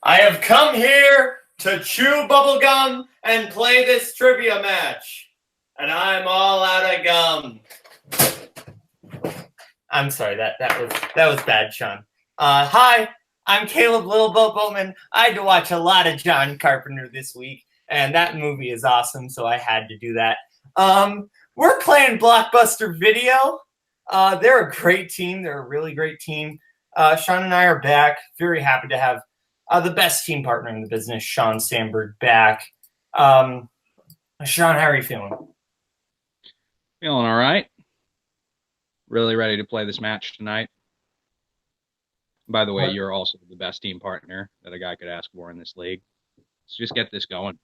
I have come here to chew bubblegum and play this trivia match. And I'm all out of gum. I'm sorry, that was bad, Sean. Hi, I'm Caleb Little Boatman. I had to watch a lot of John Carpenter this week, and that movie is awesome, so I had to do that. We're playing Blockbuster Video. They're a great team. They're a really great team. Sean and I are back. Very happy to have the best team partner in the business, Sean Sandberg, back. Sean, how are you feeling? Feeling all right. Really ready to play this match tonight. By the way, you're also the best team partner that a guy could ask for in this league. Let's just get this going.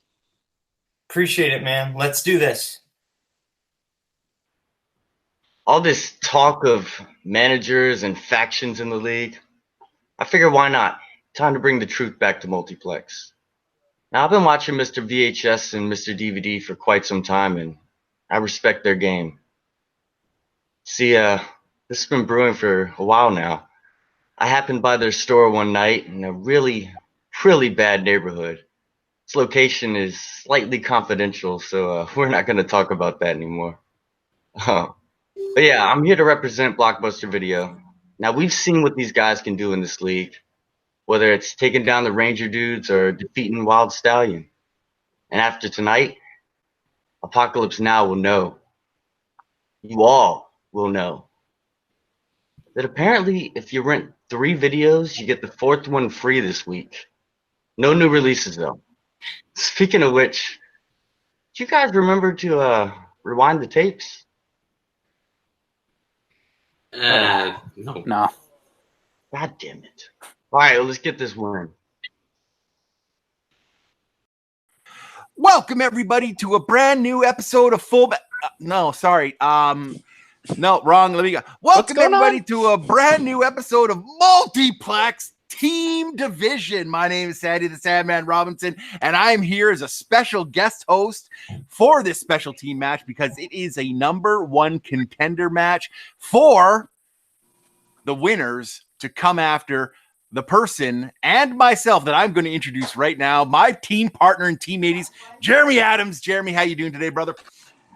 Appreciate it, man. Let's do this. All this talk of managers and factions in the league, I figure why not? Time to bring the truth back to Multiplex. Now, I've been watching Mr. VHS and Mr. DVD for quite some time, and I respect their game. See, this has been brewing for a while now. I happened by their store one night in a really, really bad neighborhood. Its location is slightly confidential, so we're not going to talk about that anymore. But yeah, I'm here to represent Blockbuster Video. Now, we've seen what these guys can do in this league, whether it's taking down the Ranger dudes or defeating Wild Stallion. And after tonight, Apokolips Now will know. You all will know that apparently if you rent 3 videos, you get the 4th one free this week. No new releases, though. Speaking of which, do you guys remember to rewind the tapes? No. God damn it. All right, let's get this win. Welcome, everybody, to a brand new episode of No, wrong. Let me go. Welcome, everybody, to a brand new episode of Multiplex Team Division. My name is Sandy the Sandman Robinson, and I'm here as a special guest host for this special team match because it is a #1 contender match for the winners to come after the person and myself that I'm going to introduce right now, my team partner and teammates, Jeremy Adams. Jeremy, how you doing today, brother?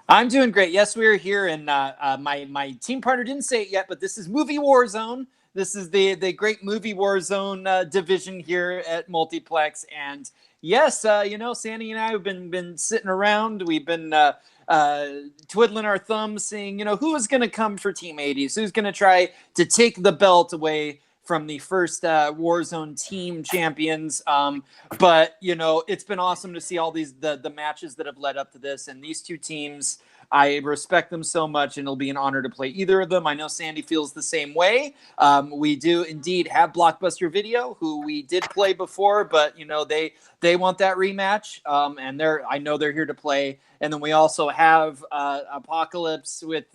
I'm doing great. Yes, we are here, and my team partner didn't say it yet, but this is Movie Warzone. This is the great Movie Warzone division here at Multiplex, and yes, Sandy and I have been sitting around. We've been twiddling our thumbs, saying, who is going to come for Team 80s? Who's going to try to take the belt away from the first Warzone team champions? But it's been awesome to see all these the matches that have led up to this, and these two teams, I respect them so much, and it'll be an honor to play either of them. I know Sandy feels the same way. We do indeed have Blockbuster Video, who we did play before, but they want that rematch, and I know they're here to play. And then we also have Apokolips with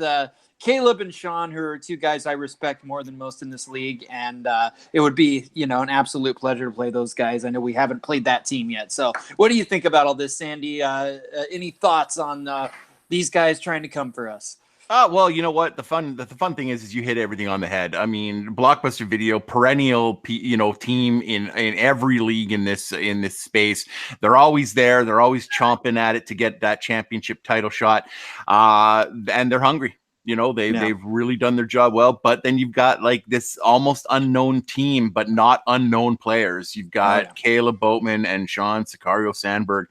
Caleb and Sean, who are two guys I respect more than most in this league, and it would be, an absolute pleasure to play those guys. I know we haven't played that team yet. So what do you think about all this, Sandy? Any thoughts on these guys trying to come for us? Well, you know what? The fun thing is you hit everything on the head. I mean, Blockbuster Video, perennial, team in every league in this space. They're always there. They're always chomping at it to get that championship title shot, and they're hungry. They've really done their job well, but then you've got like this almost unknown team, but not unknown players. You've got Caleb Boatman and Nazario Sandberg,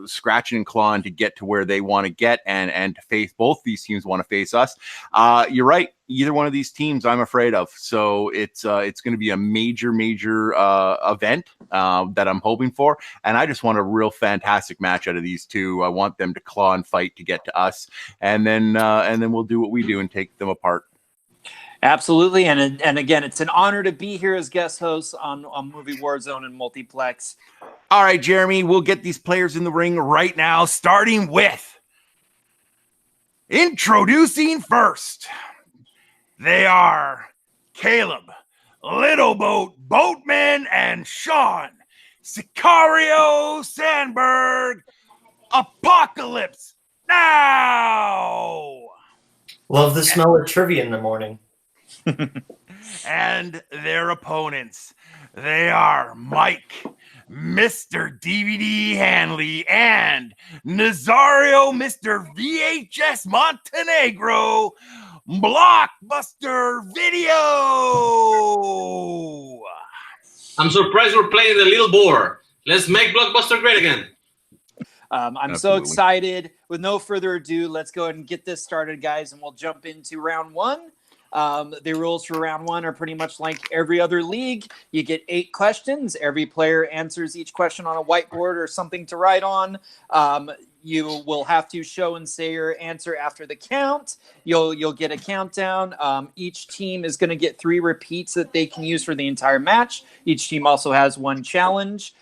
scratching and clawing to get to where they want to get and to face both these teams want to face us. You're right. Either one of these teams I'm afraid of. So it's going to be a major event that I'm hoping for. And I just want a real fantastic match out of these two. I want them to claw and fight to get to us. And then we'll do what we do and take them apart. Absolutely. And again, it's an honor to be here as guest host on Movie Warzone and Multiplex. All right, Jeremy, we'll get these players in the ring right now, starting with introducing first. They are Caleb, Little Boatman, and Sean, Nazario Sandberg, Apokolips Now. Love the smell of trivia in the morning. and their opponents. They are Mike, Mr. DVD Hanley, and Nazario, Mr. VHS Montenegro, Blockbuster Video. I'm surprised we're playing the little board. Let's make Blockbuster great again. I'm Absolutely. so excited. With no further ado, let's go ahead and get this started, guys, and we'll jump into round one. The rules for round one are pretty much like every other league. You get 8 questions. Every player answers each question on a whiteboard or something to write on. You will have to show and say your answer after the count. You'll get a countdown. Each team is going to get 3 repeats that they can use for the entire match. Each team also has 1 challenge.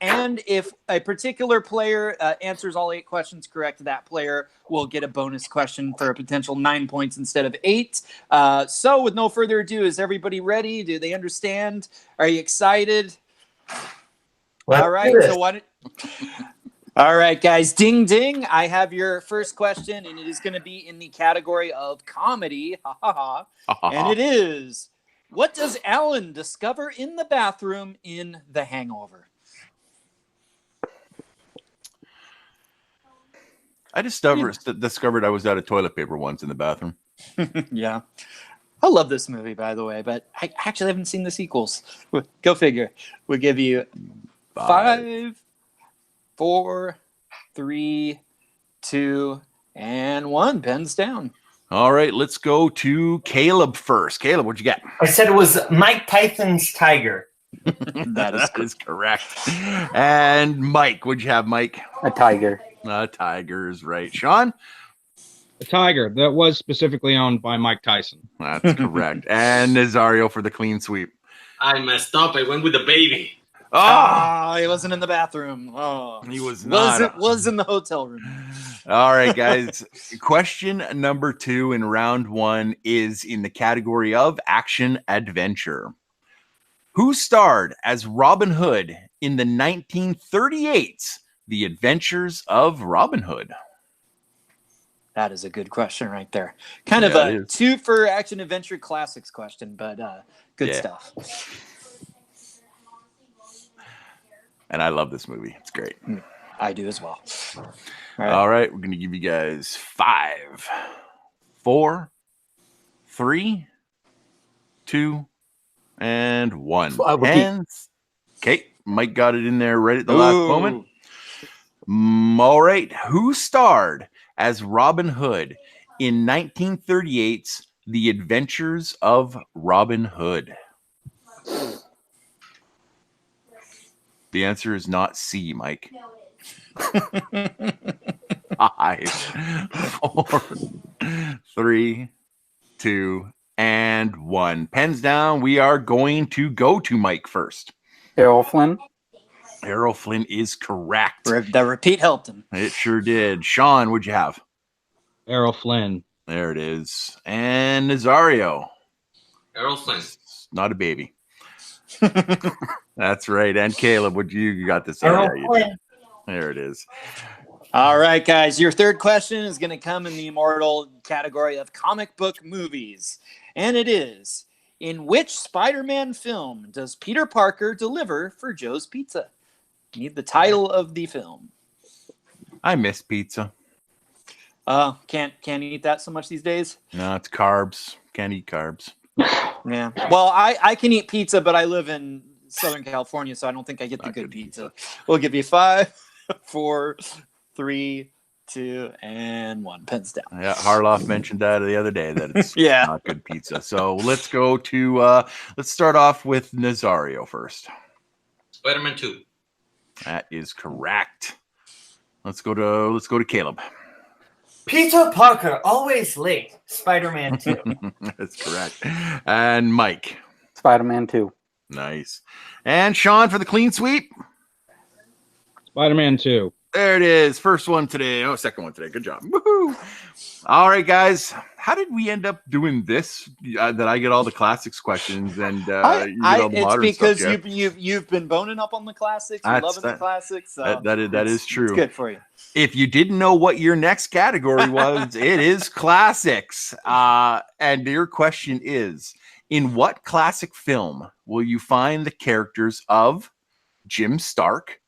And if a particular player answers all 8 questions correct, that player will get a bonus question for a potential 9 points instead of 8. So with no further ado, is everybody ready? Do they understand? Are you excited? All right. So what? All right, guys. Ding, ding. I have your first question, and it is going to be in the category of comedy. Ha, ha, ha. And it is, what does Alan discover in the bathroom in The Hangover? I discovered I was out of toilet paper once in the bathroom. Yeah. I love this movie, by the way, but I actually haven't seen the sequels. Go figure. We'll give you 5, 4, 3, 2, and 1. Pens down. All right, let's go to Caleb first. Caleb, what'd you get? I said it was Mike Tyson's tiger. That is correct. And Mike, what'd you have, Mike? A tiger. Tiger's right. Sean? A tiger that was specifically owned by Mike Tyson. That's correct. And Nazario for the clean sweep. I messed up. I went with the baby. Oh, He wasn't in the bathroom. Oh, he was not. Was in the hotel room. All right, guys. Question number 2 in round 1 is in the category of action adventure. Who starred as Robin Hood in the 1938's The Adventures of Robin Hood? That is a good question right there. Kind of a 2 for action adventure classics question, but good stuff. And I love this movie. It's great. I do as well. All right. We're going to give you guys 5, 4, 3, 2, and 1. Hands. Okay. Mike got it in there right at the last moment. All right. Who starred as Robin Hood in 1938's The Adventures of Robin Hood? The answer is not C, Mike. 5, 4, 3, 2, and 1. Pens down. We are going to go to Mike first. Errol Flynn. Errol Flynn is correct. The repeat helped him. It sure did. Sean, what'd you have? Errol Flynn. There it is. And Nazario. Errol Flynn. Not a baby. That's right. And Caleb, what you got this? Errol Flynn. There it is. All right, guys. Your third question is going to come in the immortal category of comic book movies. And it is, in which Spider-Man film does Peter Parker deliver for Joe's Pizza? Need the title of the film. I miss pizza. Can't eat that so much these days. No, it's carbs. Can't eat carbs. Yeah. Well, I can eat pizza, but I live in Southern California, so I don't think I get the good pizza. We'll give you 5, 4, 3, 2, and 1. Pens down. Yeah, Harloff mentioned that the other day that it's not good pizza. So let's go to let's start off with Nazario first. Spider-Man 2. That is correct. Let's go to Caleb. Peter Parker, always late. Spider-Man 2. That's correct. And Mike. Spider-Man 2. Nice. And Sean for the clean sweep. Spider-Man 2. There it is. First one today. Oh, second one today. Good job. Woohoo. All right, guys. How did we end up doing this? That I get all the classics questions and you get all the modern it's because stuff, you've been boning up on the classics. You're loving the classics. So that is true. It's good for you. If you didn't know what your next category was, it is classics. And your question is, In what classic film will you find the characters of Jim Stark,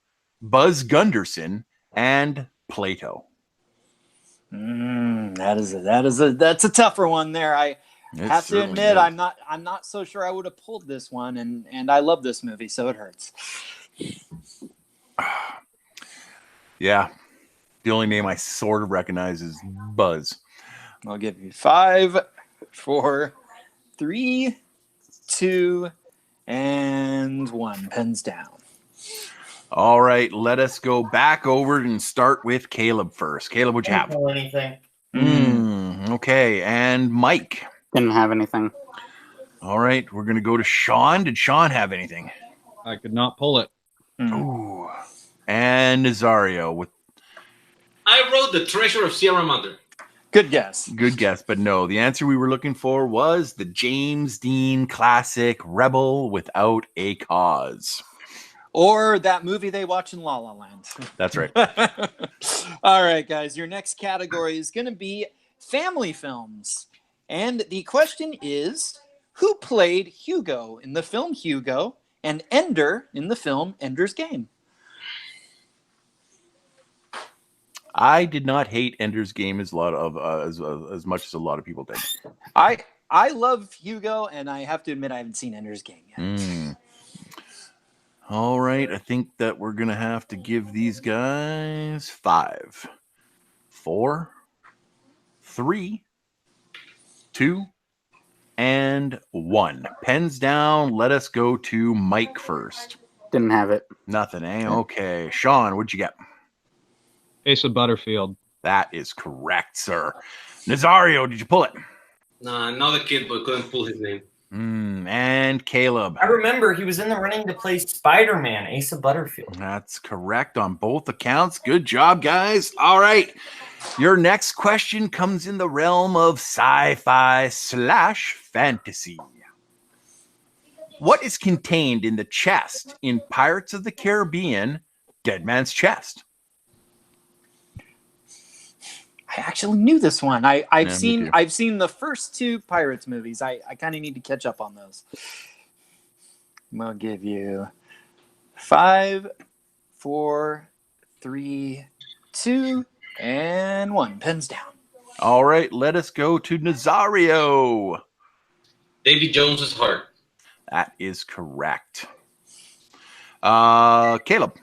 Buzz Gunderson, and Plato? That's a tougher one there. I have to admit, I'm not so sure I would have pulled this one, and I love this movie, so it hurts. Yeah. The only name I sort of recognize is Buzz. I'll give you 5, 4, 3, 2, and 1. Pens down. All right, let us go back over and start with Caleb first. Caleb, what'd you have? Don't know anything. Okay, and Mike. Didn't have anything. All right, we're going to go to Sean. Did Sean have anything? I could not pull it. Ooh. And Nazario with I wrote The Treasure of Sierra Madre. Good guess. good guess, but no. The answer we were looking for was the James Dean classic Rebel Without a Cause. Or that movie they watch in La La Land. That's right. All right, guys. Your next category is going to be family films. And the question is, who played Hugo in the film Hugo and Ender in the film Ender's Game? I did not hate Ender's Game as much as a lot of people did. I love Hugo, and I have to admit I haven't seen Ender's Game yet. All right, I think that we're going to have to give these guys 5, 4, 3, 2, and 1. Pens down. Let us go to Mike first. Didn't have it. Nothing, eh? Okay. Sean, what'd you get? Ace of Butterfield. That is correct, sir. Nazario, did you pull it? Nah, another kid, but couldn't pull his name. And Caleb. I remember he was in the running to play Spider-Man, Ace of Butterfield. That's correct on both accounts. Good job, guys. All right. Your next question comes in the realm of sci-fi / fantasy. What is contained in the chest in Pirates of the Caribbean, Dead Man's Chest? I actually knew this one. I've me too. seen the first 2 Pirates movies. I kind of need to catch up on those. I'll give you 5, 4, 3, 2, and 1. Pens down. All right, let us go to Nazario. Davy Jones's heart. That is correct. Caleb.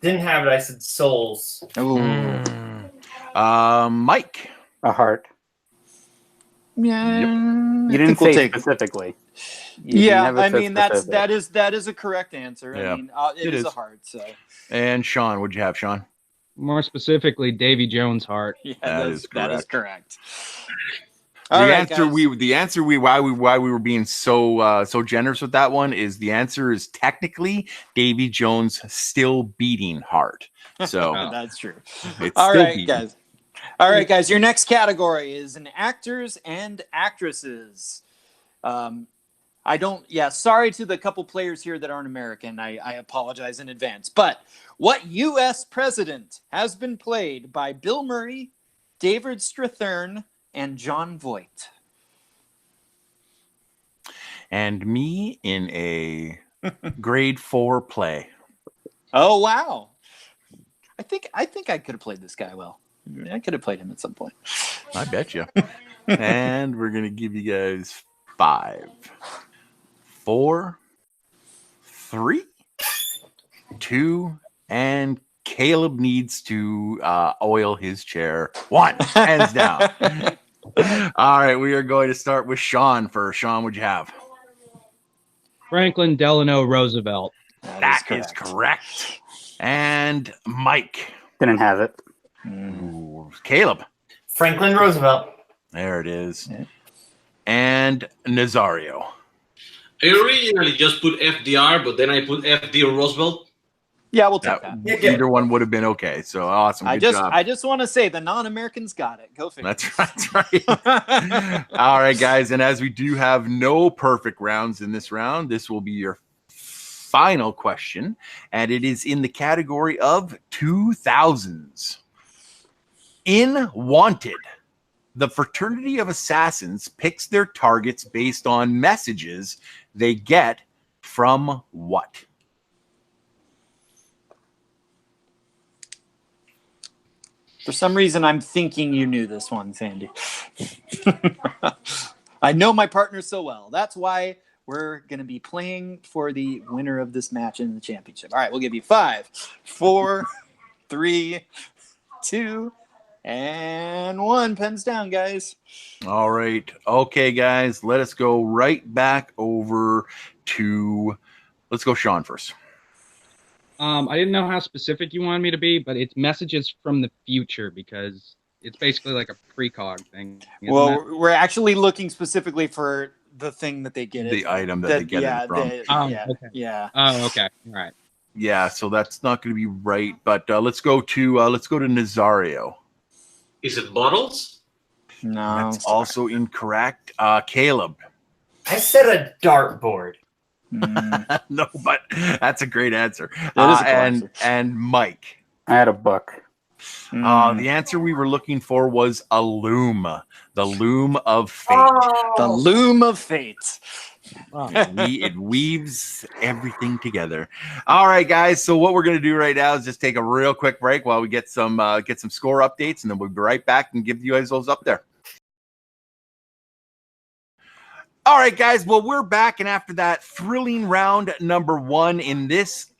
Didn't have it. I said Souls. Ooh. Mike. A heart. Yeah. You didn't say specifically. You never I said mean specific. that is a correct answer. Yeah, I mean, it is a heart. So. And Sean, what'd you have, Sean? More specifically, Davy Jones' heart. Yeah, that is correct. Why we were being so generous with that one is the answer is technically Davy Jones' still beating heart. So that's true. It's All still right, beating. guys. All right, guys. Your next category is an actors and actresses. Sorry to the couple players here that aren't American. I apologize in advance. But what U.S. president has been played by Bill Murray, David Strathairn, and Jon Voight? And me in a grade 4 play. Oh, wow. I think I could have played this guy well. I could have played him at some point. I bet you. And we're going to give you guys 5, 4, 3, 2, and Caleb needs to oil his chair. 1, hands down. All right, we are going to start with Sean first. Sean, what'd you have? Franklin Delano Roosevelt. That is correct. And Mike. Didn't have it. Ooh, Caleb. Franklin Roosevelt. There it is. Yeah. And Nazario. I originally just put FDR, but then I put FD Roosevelt. Yeah, we'll take that. Either one would have been okay. So awesome. Good job. I just want to say the non-Americans got it. Go figure. That's right. All right, guys. And as we do have no perfect rounds in this round, this will be your final question. And it is in the category of 2000s. In Wanted, The fraternity of assassins picks their targets based on messages they get from what? For some reason, I'm thinking you knew this one, Sandy. I know my partner so well. That's why we're going to be playing for the winner of this match in the championship. All right, we'll give you 5, 4, 3, 2, and 1. Pens down, guys. All right. Okay, guys, let us go right back over to, let's go Sean first. I didn't know how specific you wanted me to be, but it's messages from the future because it's basically like a precog thing. Well, we're actually looking specifically for the thing that they get. The item that they get it from. Yeah. Oh, okay. All right. Yeah, so that's not going to be right. But let's go to Nazario. Is it bottles? No. That's also incorrect. Caleb. I said a dartboard. No, but that's a great answer. That is a cool answer. And Mike. I had a book. The answer we were looking for was a loom. The loom of fate. The loom of fate. It weaves everything together. All right, guys. So what we're going to do right now is just take a real quick break while we get some score updates, and then we'll be right back and give you guys those up there. All right, guys. Well, we're back, and after that thrilling round number 1 in this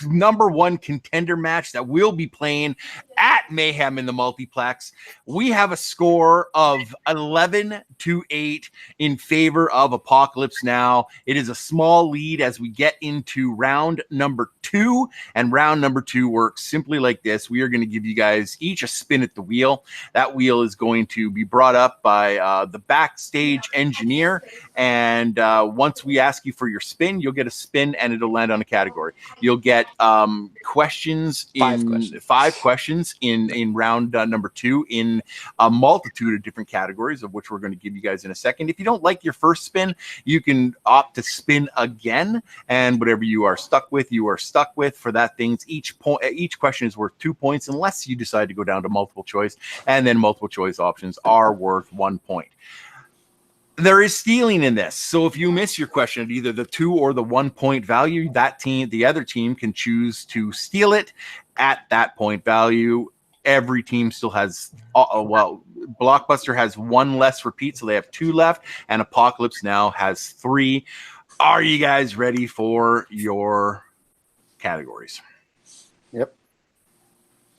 number 1 contender match that we'll be playing at Mayhem in the Multiplex, we have a score of 11-8 in favor of Apokolips Now. It is a small lead as we get into round number 2, and round number 2 works simply like this. We are going to give you guys each a spin at the wheel. That wheel is going to be brought up by the backstage engineer, and once we ask you for your spin, you'll get a spin and it'll land on a category. You'll get questions in 5 questions in round number 2 in a multitude of different categories, of which we're going to give you guys in a second. If you don't like your first spin, you can opt to spin again, and whatever you are stuck with, you are stuck with. For that things, each question is worth 2 points unless you decide to go down to multiple choice, and then multiple choice options are worth 1 point. There is stealing in this. So if you miss your question at either the 2 or the 1 point value, the other team can choose to steal it at that point value. Every team still has, Blockbuster has 1 less repeat, so they have 2 left, and Apokolips Now has 3. Are you guys ready for your categories? Yep.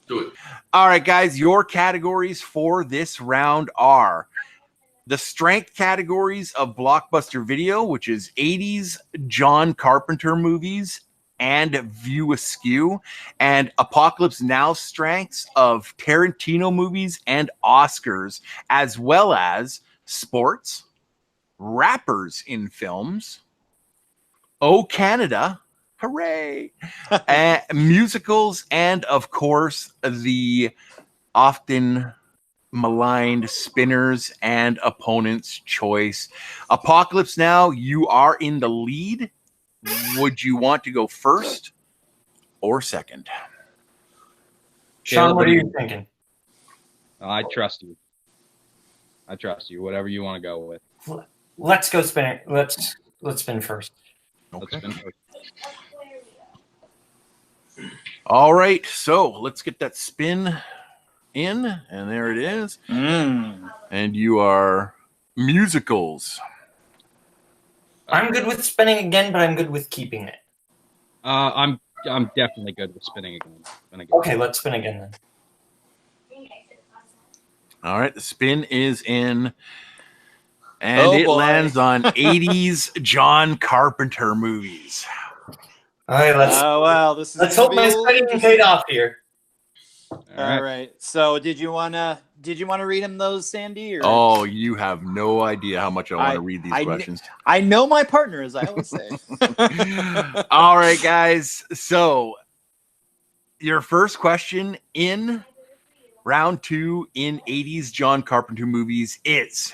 Do it. All right, guys, your categories for this round are the strength categories of Blockbuster Video, which is 80s John Carpenter movies and View Askew, and Apokolips Now strengths of Tarantino movies and Oscars, as well as sports, rappers in films, Oh Canada, hooray, musicals, and of course the often maligned spinners and opponent's choice. Apokolips Now, you are in the lead. Would you want to go first or second? Sean, what are you thinking? I trust you. Whatever you want to go with. Let's go spin it. Let's spin first. Let's spin first. All right, so let's get that spin in, and there it is. And you are musicals. I'm good with spinning again, but I'm good with keeping it. I'm definitely good with spinning again. Okay, let's spin again then. All right, the spin is in, and it lands on 80s John Carpenter movies. All right, let's hope my spinning paid off here. All right. So did you wanna read him those, Sandy? Or? Oh, you have no idea how much I want to read these questions. I know my partner, as I always say. All right, guys. So your first question in round 2 in 80s John Carpenter movies is,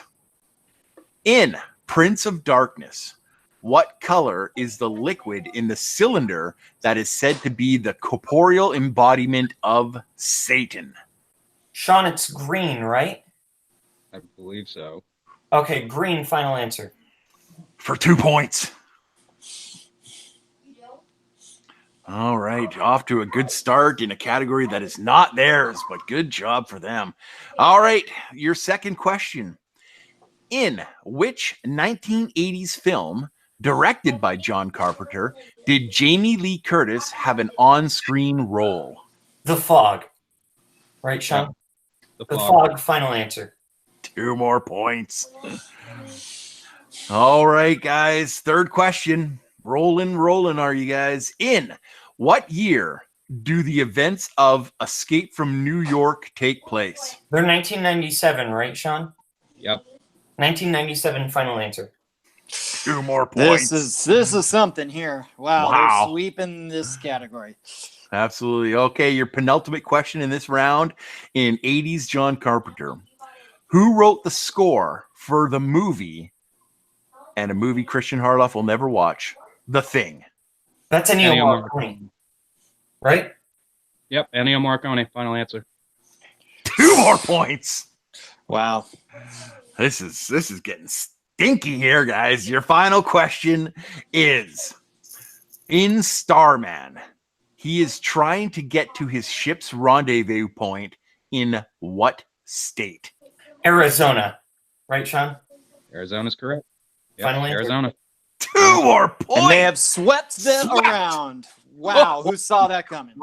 in Prince of Darkness, what color is the liquid in the cylinder that is said to be the corporeal embodiment of Satan? Sean, it's green, right? I believe so. Okay, green, final answer. For 2 points. All right, off to a good start in a category that is not theirs, but good job for them. All right, your second question. In which 1980s film, directed by John Carpenter, did Jamie Lee Curtis have an on-screen role? The Fog. Right, Sean? The The Fog. Fog, final answer. 2 more points. All right, guys. Third question. Rolling are you guys? In what year do the events of Escape from New York take place? They're 1997, right, Sean? Yep. 1997, final answer. 2 more points. This is something here. Wow, Wow. they're sweeping this category. Absolutely. Okay, your penultimate question in this round. In 80s John Carpenter, who wrote the score for the movie, and a movie Christian Harloff will never watch, The Thing? That's Ennio Morricone, right? Yep, Ennio Morricone, final answer. 2 more points. Wow. This is getting stinky here, guys. Your final question is, in Starman, he is trying to get to his ship's rendezvous point in what state? Arizona, right, Sean? Arizona's correct. Yep, Final answer. Arizona. 2 more points. And they have swept them around. Wow, who saw that coming?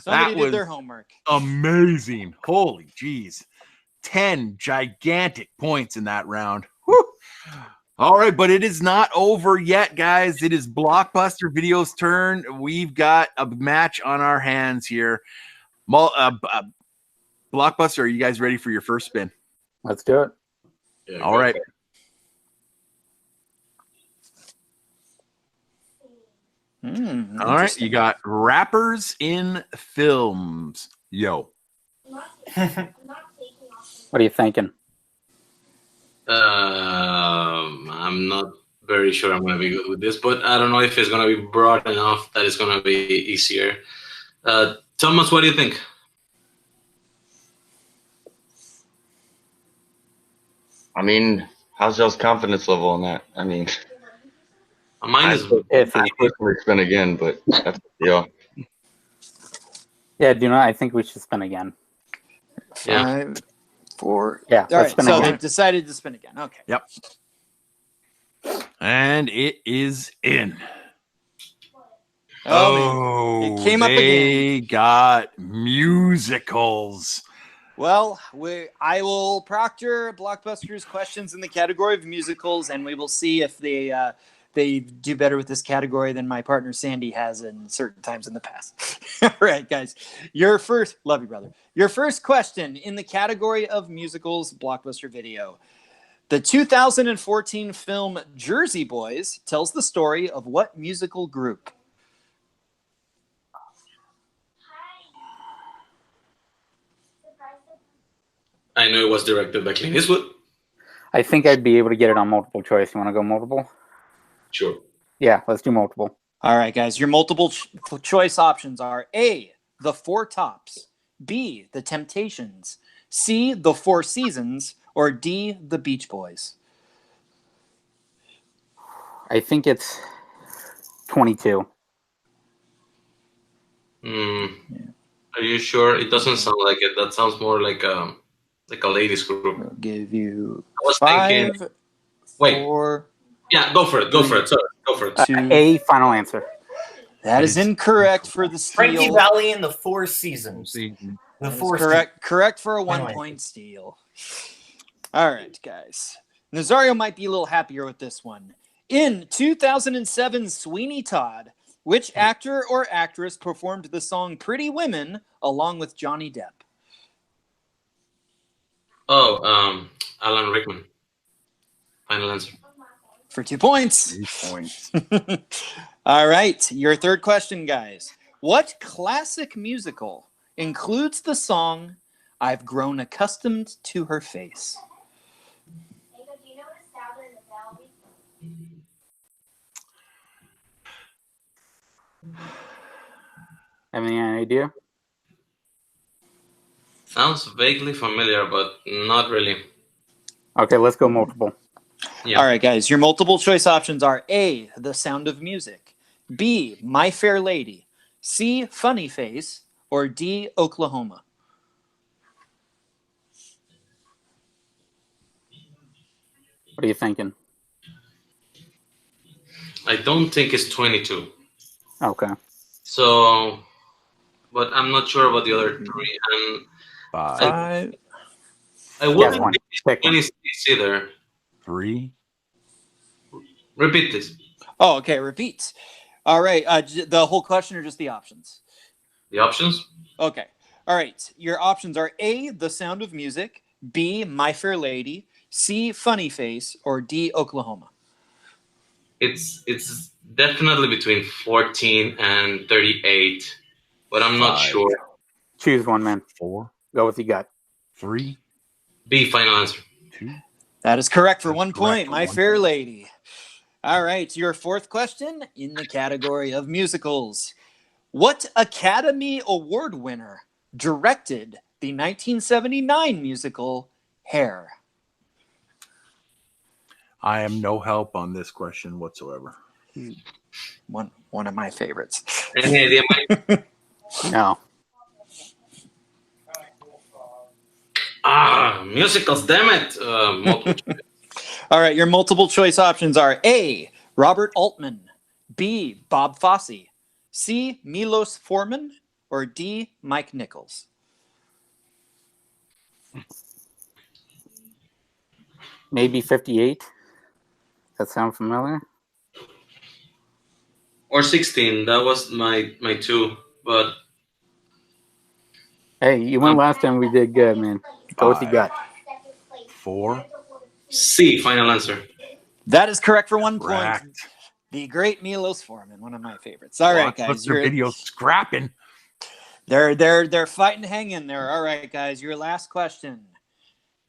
Somebody did their homework. Amazing. Holy jeez. 10 gigantic points in that round. Whew. All right, but it is not over yet, guys. It is Blockbuster Video's turn. We've got a match on our hands here. Blockbuster, are you guys ready for your first spin? Let's do it. Yeah, All right. All right, you got rappers in films. Yo. What are you thinking? I'm not very sure I'm going to be good with this, but I don't know if it's going to be broad enough that it's going to be easier. Thomas, what do you think? I mean, how's y'all's confidence level on that? I mean, Mine is I personally spin again, but that's the deal. Yeah, do not. I think we should spin again. 5, 4. Yeah, All let's right, spin so again. they've decided to spin again. Okay. Yep. And it is in. Oh, it came up They again. got musicals. Well, I will proctor Blockbuster's questions in the category of musicals, and we will see if they do better with this category than my partner Sandy has in certain times in the past. All right, guys. Love you, brother. Your first question in the category of musicals, Blockbuster Video. The 2014 film Jersey Boys tells the story of what musical group? I know it was directed by Clint Eastwood. I think I'd be able to get it on multiple choice. You want to go multiple? Sure. Yeah, let's do multiple. All right, guys. Your multiple choice options are A, The Four Tops, B, The Temptations, C, The Four Seasons, or D, The Beach Boys. I think it's 22. Are you sure? It doesn't sound like it. That sounds more like a ladies group. I'll give you I was 5, thinking. Wait. 4. Yeah, go for it. Go for it. Sorry, go for it. 2. A, final answer. That is incorrect for the Frankie steal. Valli and the Four Seasons. See, The That is Four correct for a Final 1-point steal. All right, guys. Nazario might be a little happier with this one. In 2007 Sweeney Todd, which actor or actress performed the song Pretty Women along with Johnny Depp? Oh, Alan Rickman. Final answer. For 2 points. 3 points. All right, your third question, guys. What classic musical includes the song I've Grown Accustomed to Her Face? Have any idea? Sounds vaguely familiar, but not really. Okay, let's go multiple. Yeah. All right, guys. Your multiple choice options are A, The Sound of Music, B, My Fair Lady, C, Funny Face, or D, Oklahoma. What are you thinking? I don't think it's 22. Okay. So, but I'm not sure about the other three. And Five, I wouldn't one. be Pick one. 26 either. 3. Repeat this. Oh, okay. Repeat. All right. The whole question or just the options? The options? Okay. All right. Your options are A, The Sound of Music, B, My Fair Lady, C, Funny Face, or D, Oklahoma. It's definitely between 14 and 38, but I'm not 5. sure. Choose one, man. 4, Go with you got. 3, B, final answer. 2. That is correct for That's 1 correct point. for My 1 Fair point. Lady. All right. Your fourth question in the category of musicals. What Academy Award winner directed the 1979 musical Hair? I am no help on this question whatsoever. One of my favorites. Any idea, Mike? No. Musicals, damn it. Multiple choice. All right, your multiple choice options are A, Robert Altman, B, Bob Fosse, C, Milos Forman, or D, Mike Nichols. Maybe 58. That sound familiar? Or 16. That was my two. But Hey, you went last time. We did good, man. Go with you 5, got. 4. C, final answer. That is correct for 1 point. Correct. The great Milos Forman, one of my favorites. All right, guys. Blockbuster video scrapping. They're fighting to hang in there. All right, guys. Your last question.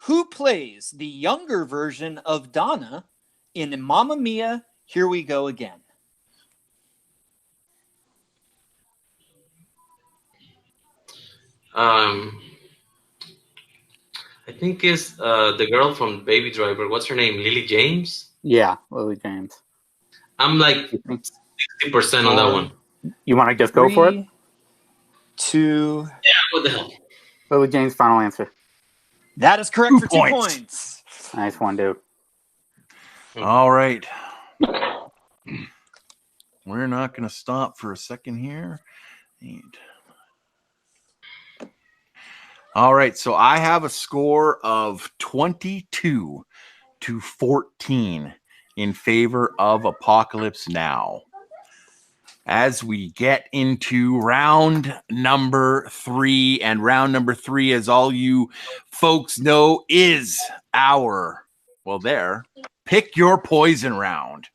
Who plays the younger version of Donna in Mamma Mia, Here We Go Again? I think it's the girl from Baby Driver. What's her name? Lily James? Yeah, Lily James. I'm like 60% on that one. You want to just go for it? 3, 2. Yeah, what the hell? Lily James, final answer. That is correct 2 for 2 points. Nice one, dude. All right. We're not going to stop for a second here. All right. So I have a score of 22 to 14 in favor of Apokolips Now. As we get into round number 3, and round number 3, as all you folks know, is our, pick your poison round.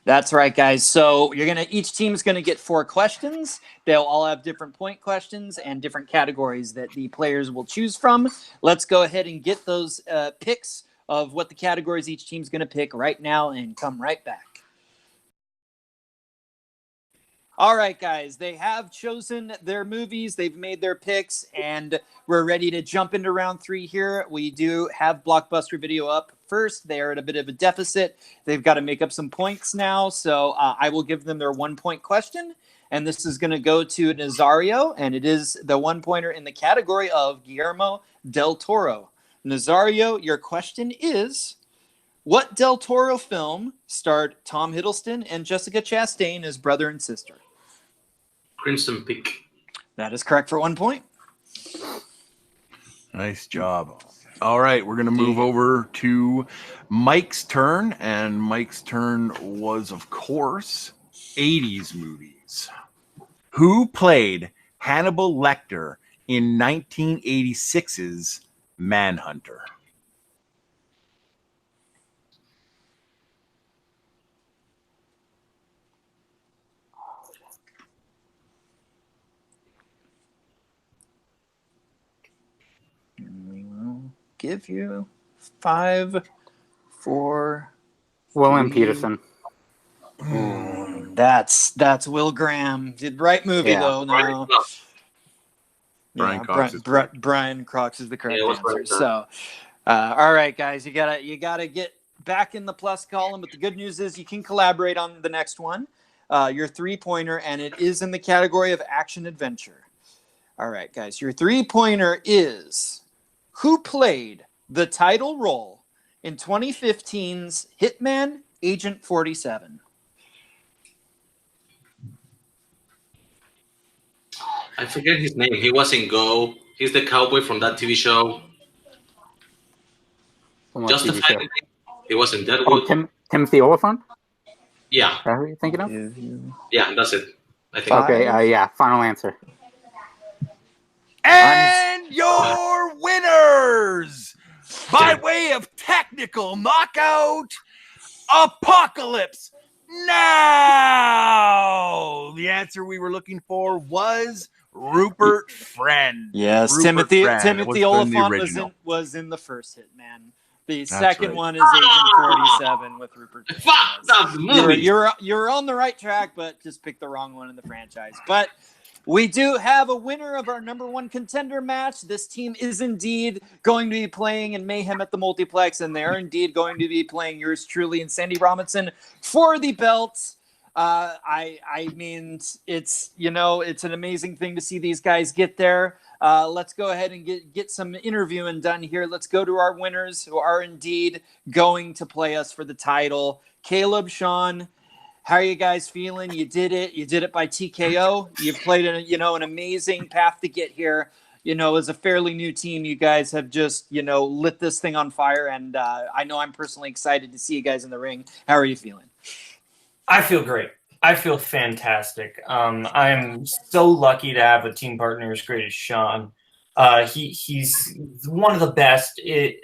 That's right, guys. So each team's gonna get 4 questions. They'll all have different point questions and different categories that the players will choose from. Let's go ahead and get those picks of what the categories each team's gonna pick right now and come right back. All right, guys, they have chosen their movies. They've made their picks, and we're ready to jump into round 3 here. We do have Blockbuster Video up first. They are at a bit of a deficit. They've got to make up some points now, so I will give them their 1-point question, and this is going to go to Nazario, and it is the 1-pointer in the category of Guillermo del Toro. Nazario, your question is, what Del Toro film starred Tom Hiddleston and Jessica Chastain as brother and sister? Crimson Peak. That is correct for 1 point. Nice job. All right, we're going to move over to Mike's turn, and Mike's turn was, of course, 80s movies. Who played Hannibal Lecter in 1986's Manhunter? We will give you 5, 4. William 3. Peterson. That's Will Graham. Did right movie Yeah. though. No. Brian Cox Brian Cox is the correct Yeah, answer. So, all right, guys, you gotta get back in the plus column. But the good news is you can collaborate on the next one, your 3-pointer, and it is in the category of action adventure. All right, guys, your 3-pointer is who played the title role in 2015's Hitman Agent 47? I forget his name. He was in Go. He's the cowboy from that TV show. Justified. He was in Deadwood. Oh, Timothy Oliphant? Yeah. Is that who you're thinking of? Yeah, that's it. I think. Okay, yeah, final answer. And your winners, by way of technical knockout, Apokolips Now. The answer we were looking for was Rupert Friend. Yes, Rupert Timothy Friend Oliphant was in the first Hitman. The second one is Agent 47 with Rupert Friend. Fuck, that's the movie. You're on the right track, but just picked the wrong one in the franchise. But we do have a winner of our number 1 contender match. This team is indeed going to be playing in Mayhem at the Multiplex, and they're indeed going to be playing yours truly and Sandy Robinson for the belt. I mean, it's an amazing thing to see these guys get there. Let's go ahead and get some interviewing done here. Let's go to our winners who are indeed going to play us for the title. Caleb, Sean, how are you guys feeling? You did it. You did it by TKO. You played an amazing path to get here. As a fairly new team, you guys have just, lit this thing on fire. And I know I'm personally excited to see you guys in the ring. How are you feeling? I feel great. I feel fantastic. I'm so lucky to have a team partner as great as Sean. He's one of the best,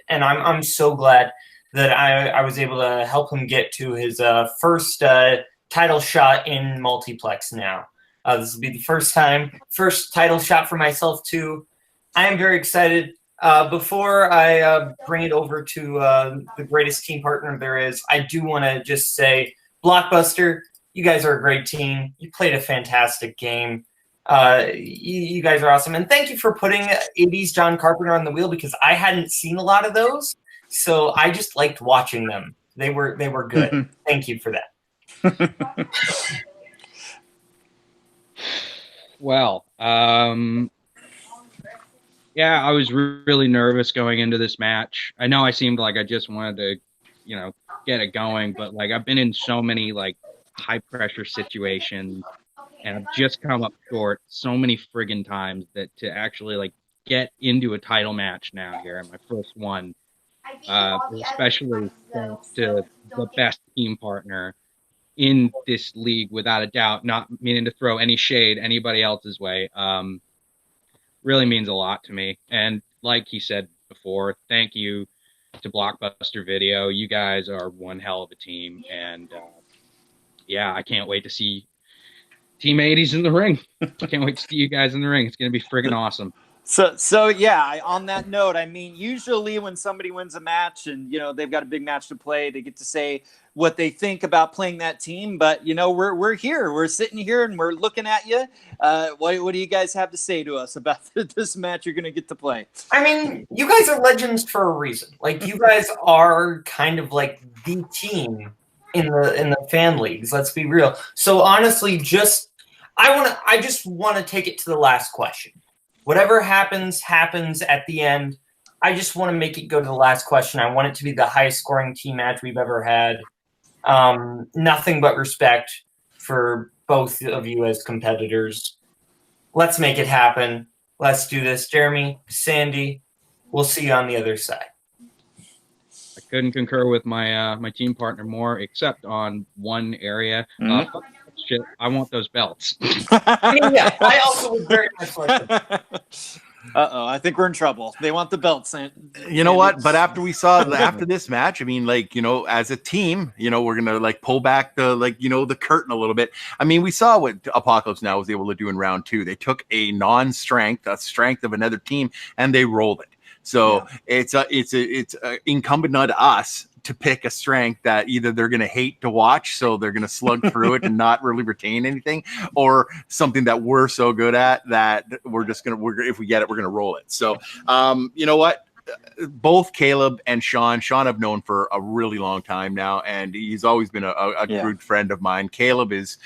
and I'm so glad that I was able to help him get to his first title shot in Multiplex Now. This will be the first title shot for myself too. I am very excited. Before I bring it over to the greatest team partner there is, I do want to just say, Blockbuster, you guys are a great team. You played a fantastic game. You guys are awesome. And thank you for putting 80s John Carpenter on the wheel, because I hadn't seen a lot of those. So I just liked watching them. They were good. Thank you for that. Well, yeah, I was really nervous going into this match. I know I seemed like I just wanted to, get it going, but I've been in so many high pressure situations, and I've just come up short so many friggin' times that to actually get into a title match now here, my first one, especially thanks to the best team partner in this league, without a doubt, not meaning to throw any shade anybody else's way, really means a lot to me. And like he said before, thank you to Blockbuster Video. You guys are one hell of a team, and yeah, I can't wait to see Team 80s in the ring. I can't wait to see you guys in the ring. It's going to be friggin' awesome. So yeah, on that note, I mean, usually when somebody wins a match and, they've got a big match to play, they get to say what they think about playing that team. But, we're here. We're sitting here and we're looking at you. What do you guys have to say to us about this match you're going to get to play? I mean, you guys are legends for a reason. You guys are kind of the team in the fan leagues. Let's be real. So honestly, I just want to take it to the last question. Whatever happens at the end. I just want to make it go to the last question. I want it to be the highest scoring team match we've ever had. Nothing but respect for both of you as competitors. Let's make it happen. Let's do this. Jeremy, Sandy, we'll see you on the other side. I couldn't concur with my team partner more, except on one area. Shit, I want those belts. I mean, yeah, I also would very much like them. I think we're in trouble. They want the belts. You know what? But after this match, I mean, as a team, we're gonna pull back the the curtain a little bit. I mean, we saw what Apokolips Now was able to do in round 2. They took a strength of another team, and they rolled it. So it's incumbent on us to pick a strength that either they're going to hate to watch, so they're going to slug through it and not really retain anything, or something that we're so good at that we're if we get it, we're going to roll it. So, you know what? Both Caleb and Sean I've known for a really long time now, and he's always been a good friend of mine. Caleb's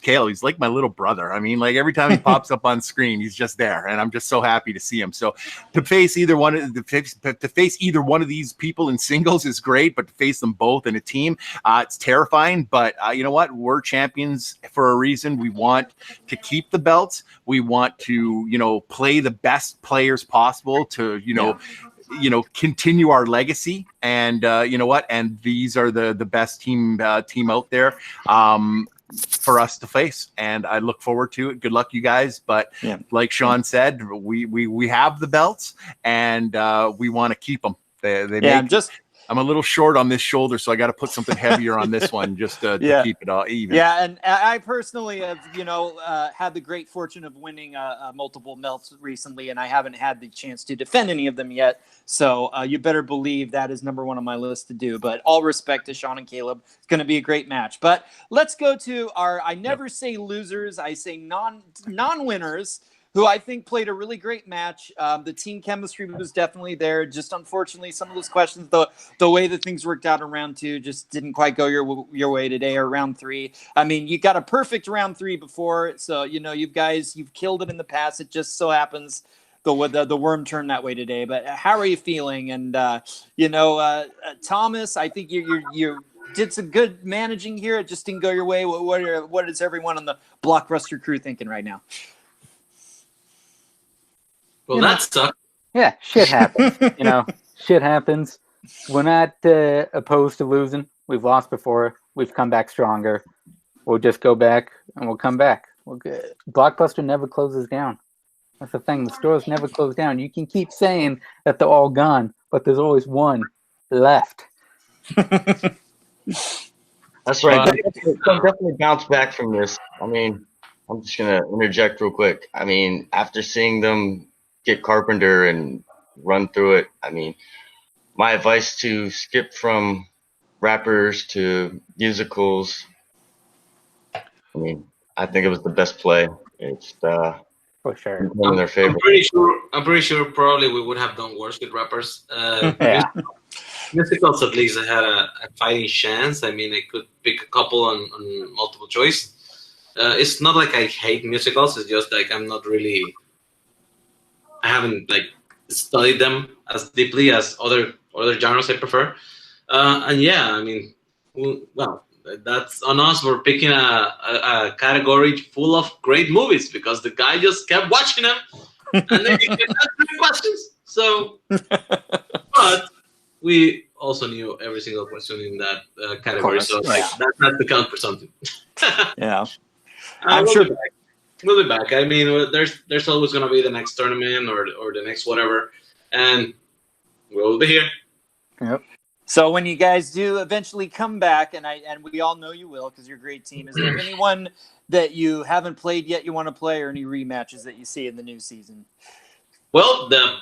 Caleb. He's like my little brother. I mean, like every time he pops up on screen, he's just there, and I'm just so happy to see him. So to face either one of these people in singles is great, but to face them both in a team, it's terrifying. But you know what? We're champions for a reason. We want to keep the belts. We want to, play the best players possible to, continue our legacy. And you know what? And these are the best team out there for us to face. And I look forward to it. Good luck, you guys. But like Sean said, we have the belts, and we want to keep them. I'm a little short on this shoulder, so I got to put something heavier on this one just to keep it all even. Yeah, and I personally have, had the great fortune of winning multiple melts recently, and I haven't had the chance to defend any of them yet. So you better believe that is number one on my list to do. But all respect to Sean and Caleb. It's going to be a great match. But let's go to our, I never say losers, I say non-winners, who I think played a really great match. The team chemistry was definitely there. Just unfortunately, some of those questions, the way that things worked out in round 2 just didn't quite go your way today, or round 3. I mean, you got a perfect round 3 before, so you've killed it in the past. It just so happens the worm turned that way today. But how are you feeling? And Thomas, I think you did some good managing here. It just didn't go your way. What is everyone on the Blockbuster crew thinking right now? Well, that sucks. Yeah, shit happens. Shit happens. We're not opposed to losing. We've lost before. We've come back stronger. We'll just go back and we'll come back. Blockbuster never closes down. That's the thing. The stores never close down. You can keep saying that they're all gone, but there's always one left. That's right. Definitely bounce back from this. I mean, I'm just going to interject real quick. I mean, after seeing them get Carpenter and run through it, I mean, my advice to skip from rappers to musicals, I mean, I think it was the best play. It's for sure. In their favor. I'm pretty sure probably we would have done worse with rappers. Musicals, at least, I had a fighting chance. I mean, I could pick a couple on multiple choice. It's not like I hate musicals. It's just like I haven't studied them as deeply as other genres I prefer. And yeah, I mean, well, that's on us. We're picking a category full of great movies because the guy just kept watching them and then he kept asking questions. So, but we also knew every single question in that category. So that has to count for something. Yeah. I'm sure. We'll be back. I mean, there's always going to be the next tournament or the next whatever, and we'll be here. Yep. So when you guys do eventually come back, and we all know you will because you're a great team, is there anyone that you haven't played yet you want to play, or any rematches that you see in the new season? Well, the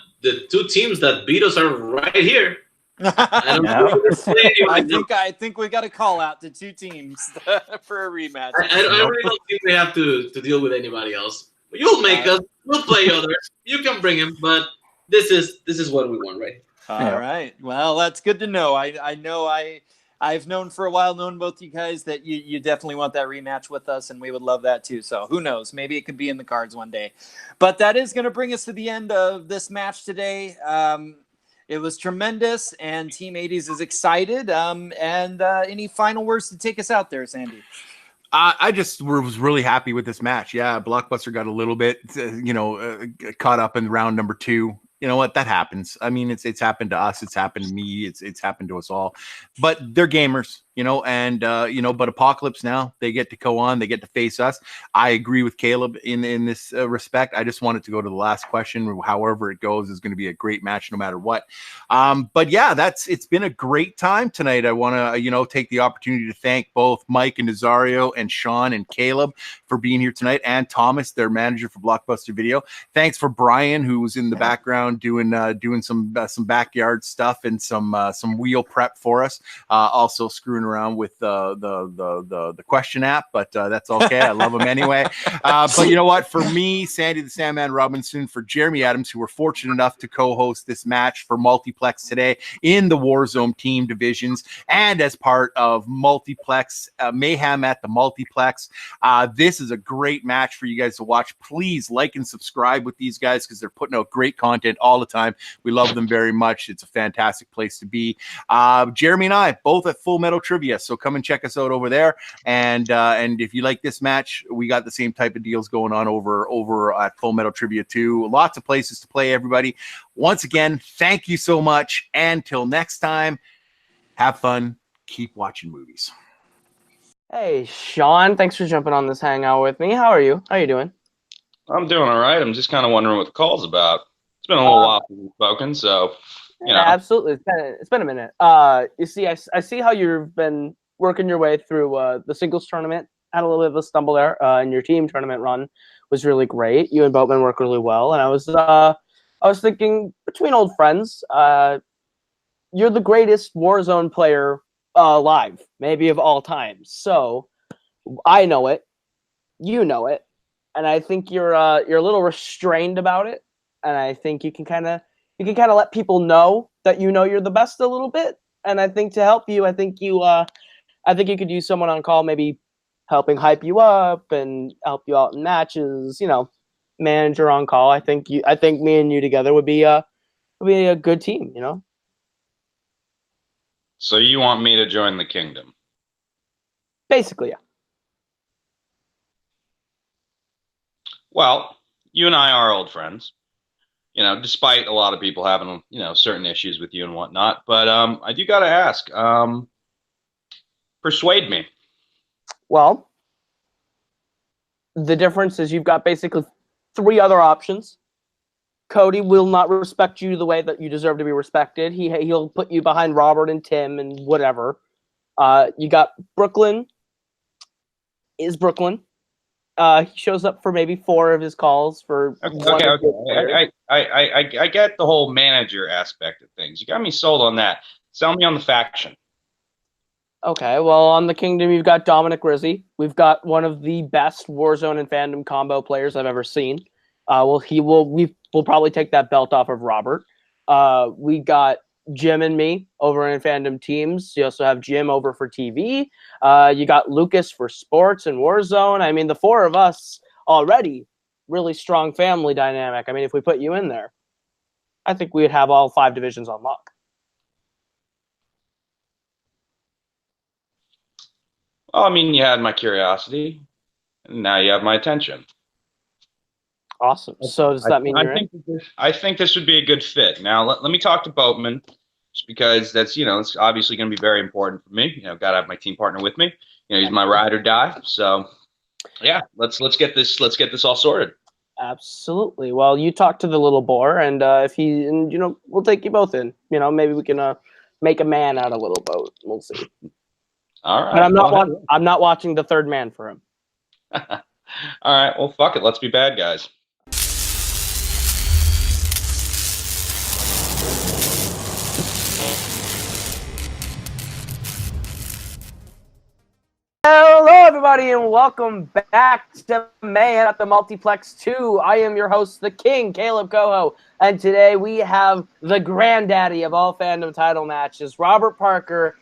two teams that beat us are right here. I think we got to call out the two teams for a rematch. I really don't think we have to deal with anybody else. You'll make us. We'll play others. You can bring him, but this is what we want, right? All right. Well, that's good to know. I know I've known for a while, known both you guys, that you definitely want that rematch with us, and we would love that too. So who knows? Maybe it could be in the cards one day. But that is going to bring us to the end of this match today. It was tremendous, and Team 80s is excited. Any final words to take us out there, Sandy? I just was really happy with this match. Yeah, Blockbuster got a little bit, caught up in round number 2. You know what? That happens. I mean, it's happened to us. It's happened to me. It's happened to us all. But they're gamers. and but Apokolips Now, they get to go on, they get to face us. I agree with Caleb in this respect. I just want it to go to the last question. However it goes is going to be a great match no matter what. But yeah, it's been a great time tonight. I want to take the opportunity to thank both Mike and Nazario and Sean and Caleb for being here tonight, and Thomas, their manager for Blockbuster Video. Thanks for Brian, who was in the background doing some backyard stuff and some wheel prep for us. Also screwing around with the question app, but that's okay. I love him anyway. But you know what? For me, Sandy the Sandman Robinson, for Jeremy Adams, who were fortunate enough to co-host this match for Multiplex today in the Warzone team divisions and as part of Multiplex Mayhem at the Multiplex. This is a great match for you guys to watch. Please like and subscribe with these guys because they're putting out great content all the time. We love them very much. It's a fantastic place to be. Jeremy and I both at Full Metal Trivia, so come and check us out over there. And if you like this match, we got the same type of deals going on over at Full Metal Trivia too. Lots of places to play, everybody. Once again, thank you so much. And till next time, have fun. Keep watching movies. Hey, Sean, thanks for jumping on this hangout with me. How are you? How you doing? I'm doing all right. I'm just kind of wondering what the call's about. It's been a little while since we've spoken, so Absolutely, it's been a minute. You see, I see how you've been working your way through the singles tournament. Had a little bit of a stumble there, and your team tournament run was really great. You and Boatman work really well, and I was thinking, between old friends, you're the greatest Warzone player alive, maybe of all time. So I know it, you know it, and I think you're a little restrained about it, and I think you can kind of let people know that you're the best a little bit. And I think to help you, I think you could use someone on call, maybe helping hype you up and help you out in matches. Manager on call. I think me and you together would be a good team. So you want me to join the kingdom? Basically, yeah. Well, you and I are old friends. Despite a lot of people having, certain issues with you and whatnot. But I do got to ask, persuade me. Well, the difference is you've got basically 3 other options. Cody will not respect you the way that you deserve to be respected. He'll put you behind Robert and Tim and whatever. You got Brooklyn. Is Brooklyn. He shows up for maybe 4 of his calls for Okay. I get the whole manager aspect of things. You got me sold on that. Sell me on the faction. Okay, well, on the Kingdom, you've got Dominic Rizzi. We've got one of the best Warzone and Fandom combo players I've ever seen. We'll probably take that belt off of Robert. We got Jim and me over in Fandom teams. You also have Jim over for TV. You got Lucas for sports and Warzone. I mean, the 4 of us already, really strong family dynamic. I mean, if we put you in there, I think we'd have all 5 divisions on lock. Well, I mean, you had my curiosity, and now you have my attention. Awesome. So does that mean you're in? I think this would be a good fit. Now, let me talk to Boatman, just because that's, it's obviously going to be very important for me. Got to have my team partner with me. He's my ride or die. So, yeah, let's get this all sorted. Absolutely. Well, you talk to the little boar, and we'll take you both in. Maybe we can make a man out of Little Boat. We'll see. All right. But I'm not watching the 3rd man for him. All right. Well, fuck it. Let's be bad guys. Hello, everybody, and welcome back to Mayhem at the Multiplex II. I am your host, the King, Caleb Coho, and today we have the granddaddy of all Fandom title matches, Robert Parker.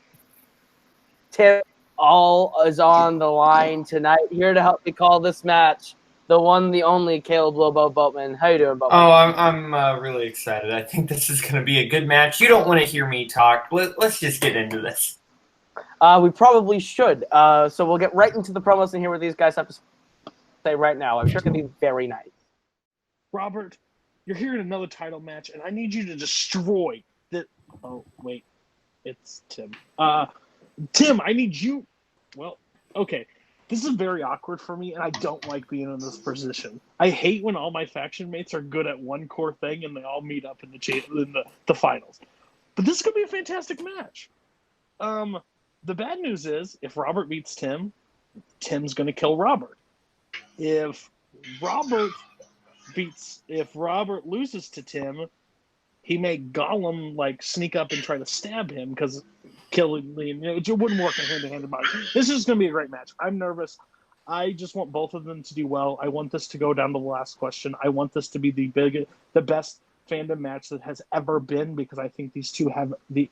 Tim all is on the line tonight, here to help me call this match. The one, the only Caleb Lobo Boatman. How you doing, Boatman? Oh, I'm really excited. I think this is going to be a good match. You don't want to hear me talk. Let's just get into this. We probably should. So we'll get right into the promos and hear what these guys have to say right now. I'm sure it's going to be very nice. Robert, you're here in another title match, and I need you to destroy the... Oh, wait. It's Tim. Tim, I need you. Well, okay. This is very awkward for me, and I don't like being in this position. I hate when all my faction mates are good at one core thing and they all meet up in the finals. But this is going to be a fantastic match. The bad news is, if Robert beats Tim, Tim's going to kill Robert. If Robert loses to Tim, he may Gollum sneak up and try to stab him because killing it wouldn't work in hand-to-hand fight. This is going to be a great match. I'm nervous. I just want both of them to do well. I want this to go down to the last question. I want this to be the best fandom match that has ever been, because I think these two have the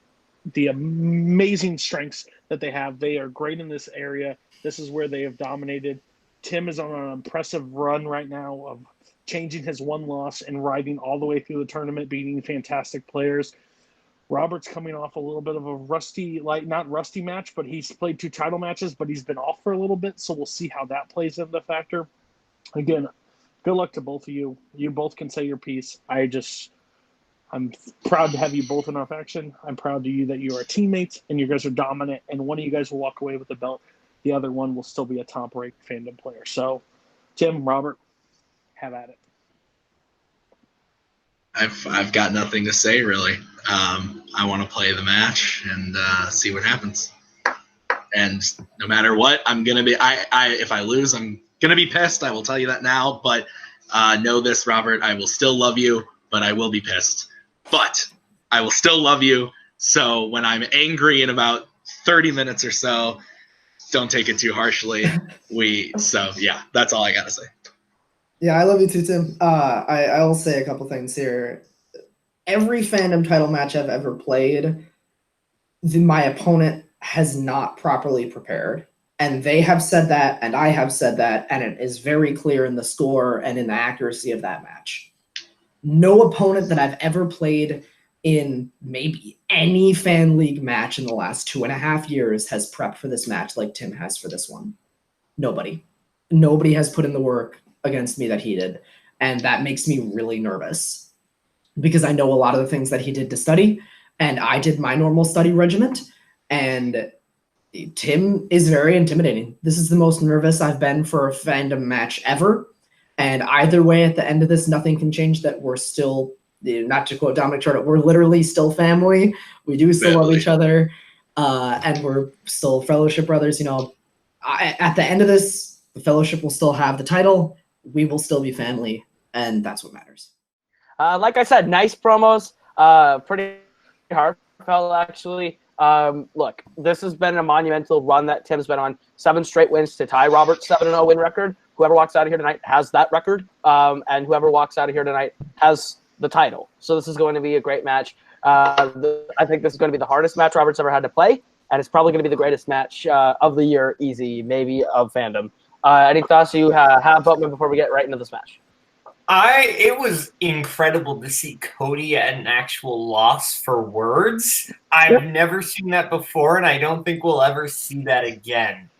amazing strengths that they have. They are great in this area. This is where they have dominated. Tim is on an impressive run right now of changing his one loss and riding all the way through the tournament, beating fantastic players. Robert's coming off a little bit of a not rusty match, but he's played 2 title matches, but he's been off for a little bit, so we'll see how that plays into the factor. Again, good luck to both of you. You both can say your piece. I'm proud to have you both in our faction. I'm proud to you that you are teammates and you guys are dominant, and one of you guys will walk away with the belt. The other one will still be a top-ranked fandom player. So, Tim, Robert, have at it. I've got nothing to say, really. I want to play the match and see what happens. And no matter what, I'm gonna be. If I lose, I'm gonna be pissed. I will tell you that now. But know this, Robert. I will still love you, but I will be pissed. But I will still love you. So when I'm angry in about 30 minutes or so, don't take it too harshly. Yeah, that's all I gotta say. Yeah, I love you too, Tim. I'll say a couple things here. Every fandom title match I've ever played, my opponent has not properly prepared. And they have said that, and I have said that, and it is very clear in the score and in the accuracy of that match. No opponent that I've ever played in maybe any fan league match in the last 2.5 years has prepped for this match like Tim has for this one. Nobody. Nobody has put in the work against me that he did. And that makes me really nervous because I know a lot of the things that he did to study, and I did my normal study regiment, and Tim is very intimidating. This is the most nervous I've been for a fandom match ever. And either way, at the end of this, nothing can change that we're still, not to quote Dominic Charter, we're literally still family. We do still love each other, and we're still fellowship brothers. At the end of this, the fellowship will still have the title. We will still be family, and that's what matters. Like I said, nice promos. Pretty heartfelt, actually. Look, this has been a monumental run that Tim's been on. 7 straight wins to tie Robert's 7-0 win record. Whoever walks out of here tonight has that record, and whoever walks out of here tonight has the title. So this is going to be a great match. I think this is going to be the hardest match Robert's ever had to play, and it's probably going to be the greatest match of the year, easy, maybe, of fandom. Any thoughts you have, Boatman, before we get right into this match? It was incredible to see Cody at an actual loss for words. I've never seen that before, and I don't think we'll ever see that again.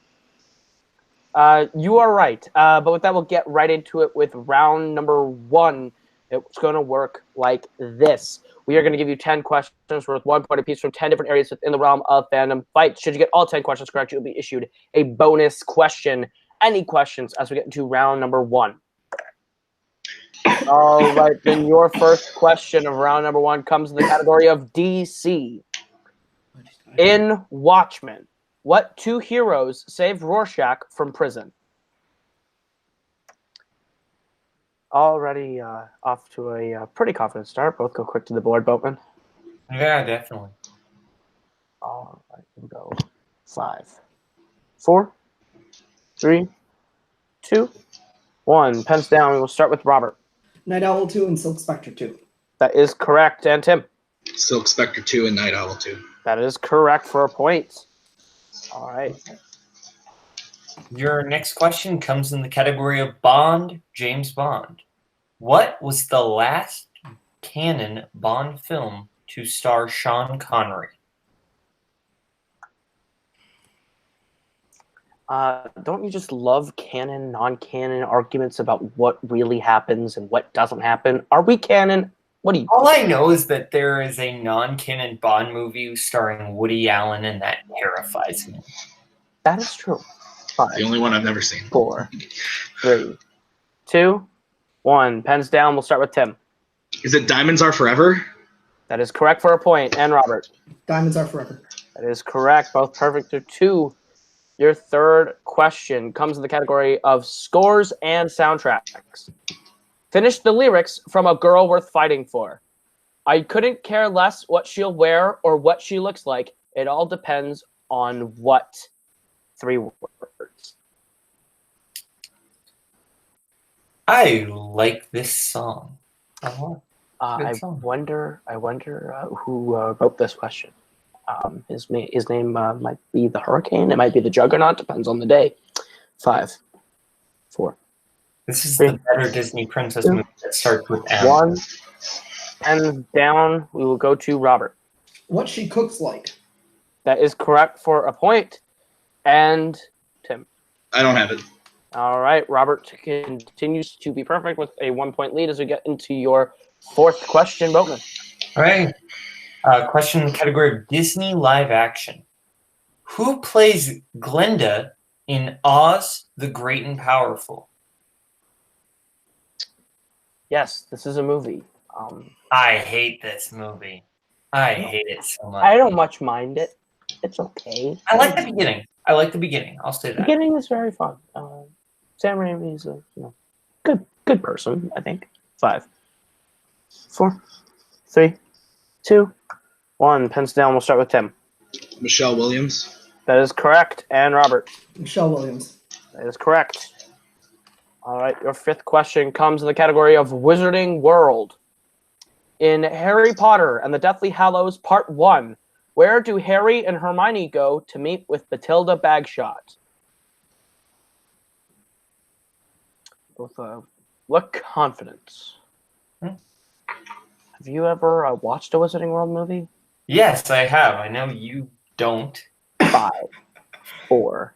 You are right. But with that, we'll get right into it with round number 1. It's going to work like this. We are going to give you 10 questions worth 1 point apiece from 10 different areas within the realm of fandom fight. Should you get all 10 questions correct, you'll be issued a bonus question. Any questions as we get into round number 1? All right, then your first question of round number 1 comes in the category of DC. In Watchmen, what 2 heroes saved Rorschach from prison? Already off to a pretty confident start. Both go quick to the board, Boatman. Yeah, definitely. All right, we'll go 5, 4, 3, 2, 1. Pens down. We will start with Robert. Night Owl 2 and Silk Spectre 2. That is correct. And Tim? Silk Spectre 2 and Night Owl 2. That is correct for a point. All right. Your next question comes in the category of Bond, James Bond. What was the last canon Bond film to star Sean Connery? Don't you just love canon, non-canon arguments about what really happens and what doesn't happen? Are we canon? What do you? All I know is that there is a non-canon Bond movie starring Woody Allen, and that terrifies me. That is true. 5, The only one I've never seen. 4, 3, 2, 1. Pens down. We'll start with Tim. Is it Diamonds Are Forever? That is correct for a point. And Robert. Diamonds Are Forever. That is correct. Both perfect for 2. Your third question comes in the category of scores and soundtracks. Finish the lyrics from A Girl Worth Fighting For. I couldn't care less what she'll wear or what she looks like. It all depends on what? 3 words. I like this song. I wonder who wrote this question. His name might be the Hurricane. It might be the Juggernaut. Depends on the day. 5, 4. This is 3, the better Disney princess 2, movie that starts with M. 1. And down, we will go to Robert. What she cooks like. That is correct for a point. And Tim. I don't have it. All right, Robert continues to be perfect with a 1-point lead as we get into your fourth question, Boatman. All right. Question in the category of Disney live action. Who plays Glinda in Oz the Great and Powerful? Yes, this is a movie. I hate this movie. I hate it so much. I don't much mind it. It's okay. I like the beginning. I'll say The that. beginning is very fun. Sam Raimi is a good person, I think. 5, 4, 3, 2, 1. Pens down. We'll start with Tim. Michelle Williams. That is correct. And Robert. Michelle Williams. That is correct. All right, your fifth question comes in the category of Wizarding World. In Harry Potter and the Deathly Hallows Part 1, where do Harry and Hermione go to meet with Matilda Bagshot? With look confident. Have you ever watched a Wizarding World movie? Yes, I have. I know you don't. 5, 4,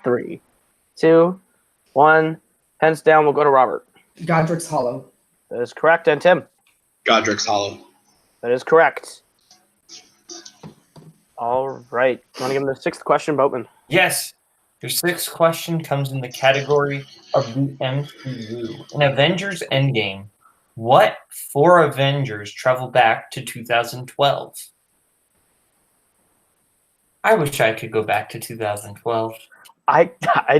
3, 2, 1. Pens down. We'll go to Robert. Godric's Hollow. That is correct. And Tim. Godric's Hollow. That is correct. All right. Want to give him the sixth question, Boatman? Yes. Your sixth question comes in the category of the MCU. In Avengers Endgame, what 4 Avengers travel back to 2012? I wish I could go back to 2012. I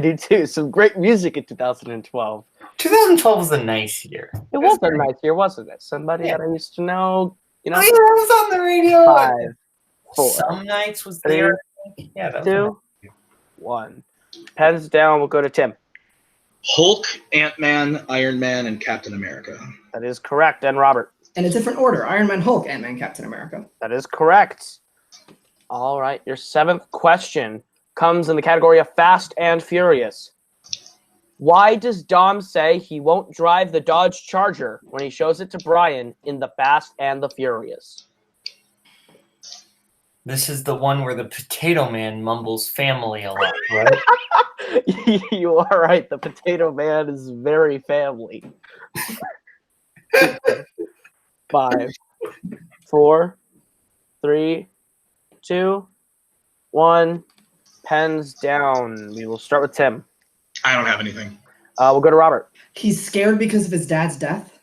do too. Some great music in 2012. 2012 was a nice year. It was a nice year, wasn't it? Somebody that I used to know, Oh, yeah, it was on the radio. 5, 4, Some nights was 3, there. Yeah, that was 2, 1. Pens down. We'll go to Tim. Hulk, Ant-Man, Iron Man, and Captain America. That is correct. And Robert. In a different order. Iron Man, Hulk, Ant-Man, Captain America. That is correct. All right. Your seventh question comes in the category of Fast and Furious. Why does Dom say he won't drive the Dodge Charger when he shows it to Brian in The Fast and the Furious? This is the one where the Potato Man mumbles family a lot, right? You are right. The Potato Man is very family. 5, 4, 3, 2, 1. Pens down. We will start with Tim. I don't have anything. We'll go to Robert. He's scared because of his dad's death.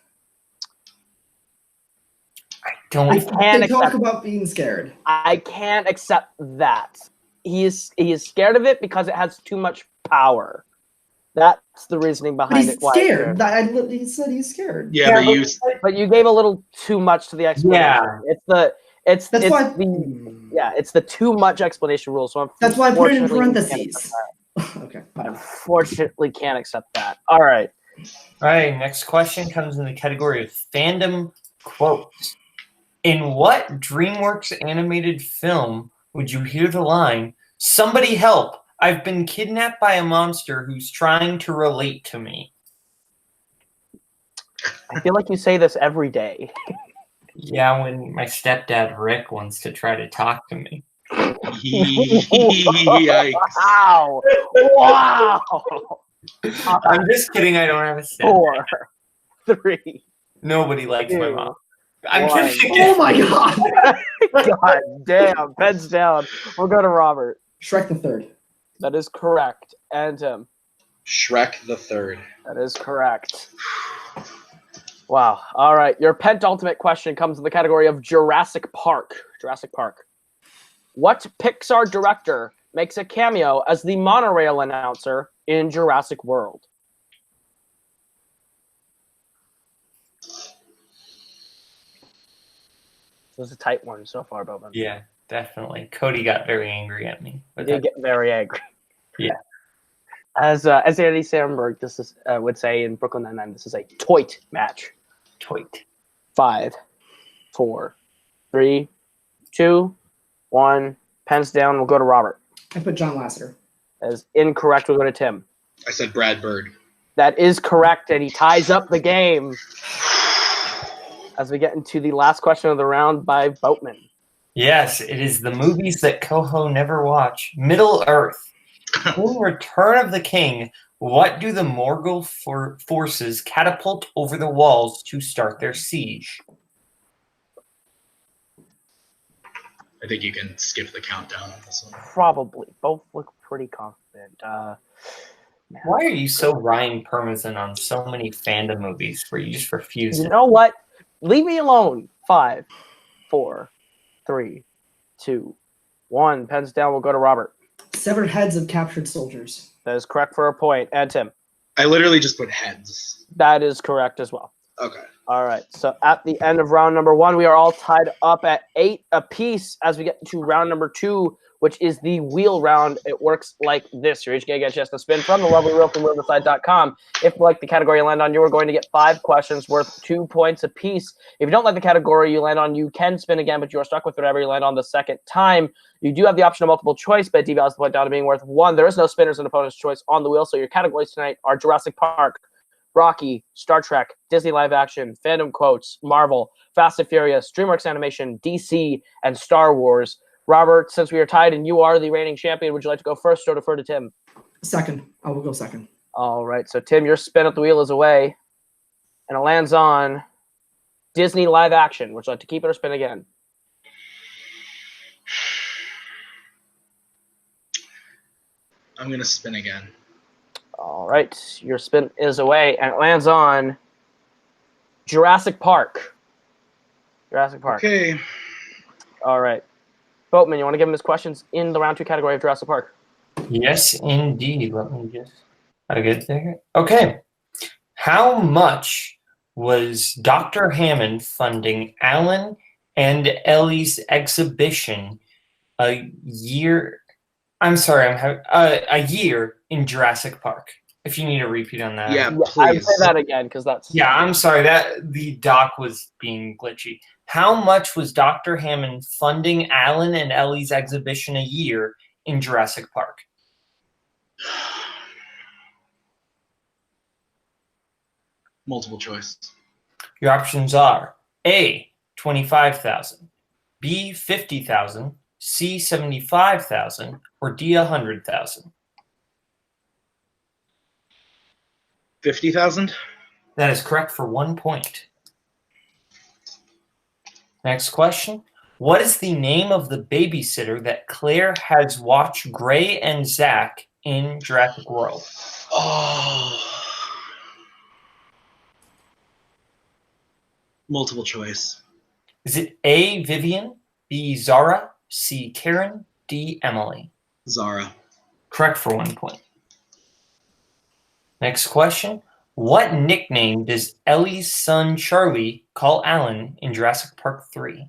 Don't They talk about being scared. I can't accept that. He is scared of it because it has too much power. That's the reasoning But behind he's it. why scared. He said he's scared. Yeah, but you gave a little too much to the explanation. Yeah. It's the too much explanation rule. So That's why I put it in unfortunately, parentheses. Okay. I unfortunately can't accept that. All right. All right, next question comes in the category of fandom quotes. In what DreamWorks animated film would you hear the line, "Somebody help, I've been kidnapped by a monster who's trying to relate to me"? I feel like you say this every day. Yeah, when my stepdad Rick wants to try to talk to me. Yikes. Wow. Wow. I'm just kidding, I don't have a stepdad. 4, 3. Nobody likes my mom. I'm One. kidding. Oh my god! God damn, pens down. We'll go to Robert. Shrek the Third. That is correct. And Tim. Shrek the Third. That is correct. Wow. All right. Your penultimate question comes in the category of Jurassic Park. Jurassic Park. What Pixar director makes a cameo as the monorail announcer in Jurassic World? This was a tight one so far, Boatman. Yeah, definitely. Cody got very angry at me. He did get very angry. Yeah. As Andy Sandberg would say in Brooklyn Nine-Nine, this is a toit match. Toit. 5, 4, 3, 2, 1. Pens down. We'll go to Robert. I put John Lasseter. That is incorrect. We'll go to Tim. I said Brad Bird. That is correct, and he ties up the game. As we get into the last question of the round by Boatman. Yes, it is the movies that Coho never watch. Middle Earth. In Return of the King, what do the Morgul forces catapult over the walls to start their siege? I think you can skip the countdown on this one. Probably. Both look pretty confident. Why are you so Ryan Parmesan on so many fandom movies where you just refuse You it? know what? Leave me alone. 5, 4, 3, 2, 1. Pens down. We'll go to Robert. Severed heads of captured soldiers. That is correct for a point. And Tim. I literally just put heads. That is correct as well. Okay. All right. So at the end of round number 1, we are all tied up at 8 apiece as we get to round number 2, which is the wheel round. It works like this. You're each going to get a chance to spin from the lovely wheel from wheeltheside.com. If you like the category you land on, you are going to get 5 questions worth 2 points apiece. If you don't like the category you land on, you can spin again, but you are stuck with whatever you land on the second time. You do have the option of multiple choice, but it devalues the point down to being worth 1. There is no spinners and opponent's choice on the wheel, so your categories tonight are Jurassic Park, Rocky, Star Trek, Disney live action, Fandom quotes, Marvel, Fast and Furious, DreamWorks Animation, DC, and Star Wars. Robert, since we are tied and you are the reigning champion, would you like to go first or defer to Tim? Second. I will go second. All right. So, Tim, your spin at the wheel is away, and it lands on Disney live action. Would you like to keep it or spin again? I'm going to spin again. All right. Your spin is away, and it lands on Jurassic Park. Jurassic Park. Okay. All right. Boatman, you want to give him his questions in the round 2 category of Jurassic Park? Yes, indeed. Let me just get there. Okay. How much was Dr. Hammond funding Alan and Ellie's exhibition a year? I'm sorry, a year in Jurassic Park. If you need a repeat on that. Yeah, I would please. say that again because that's. Yeah, I'm sorry that the doc was being glitchy. How much was Dr. Hammond funding Alan and Ellie's exhibition a year in Jurassic Park? Multiple choice. Your options are A, $25,000, B, $50,000, C, $75,000, or D, $100,000. 50,000. That is correct for 1 point. Next question. What is the name of the babysitter that Claire has watched Gray and Zach in Jurassic World? Oh. Multiple choice. Is it A, Vivian, B, Zara, C, Karen, D, Emily? Zara. Correct for 1 point. Next question. What nickname does Ellie's son Charlie call Alan in Jurassic Park 3?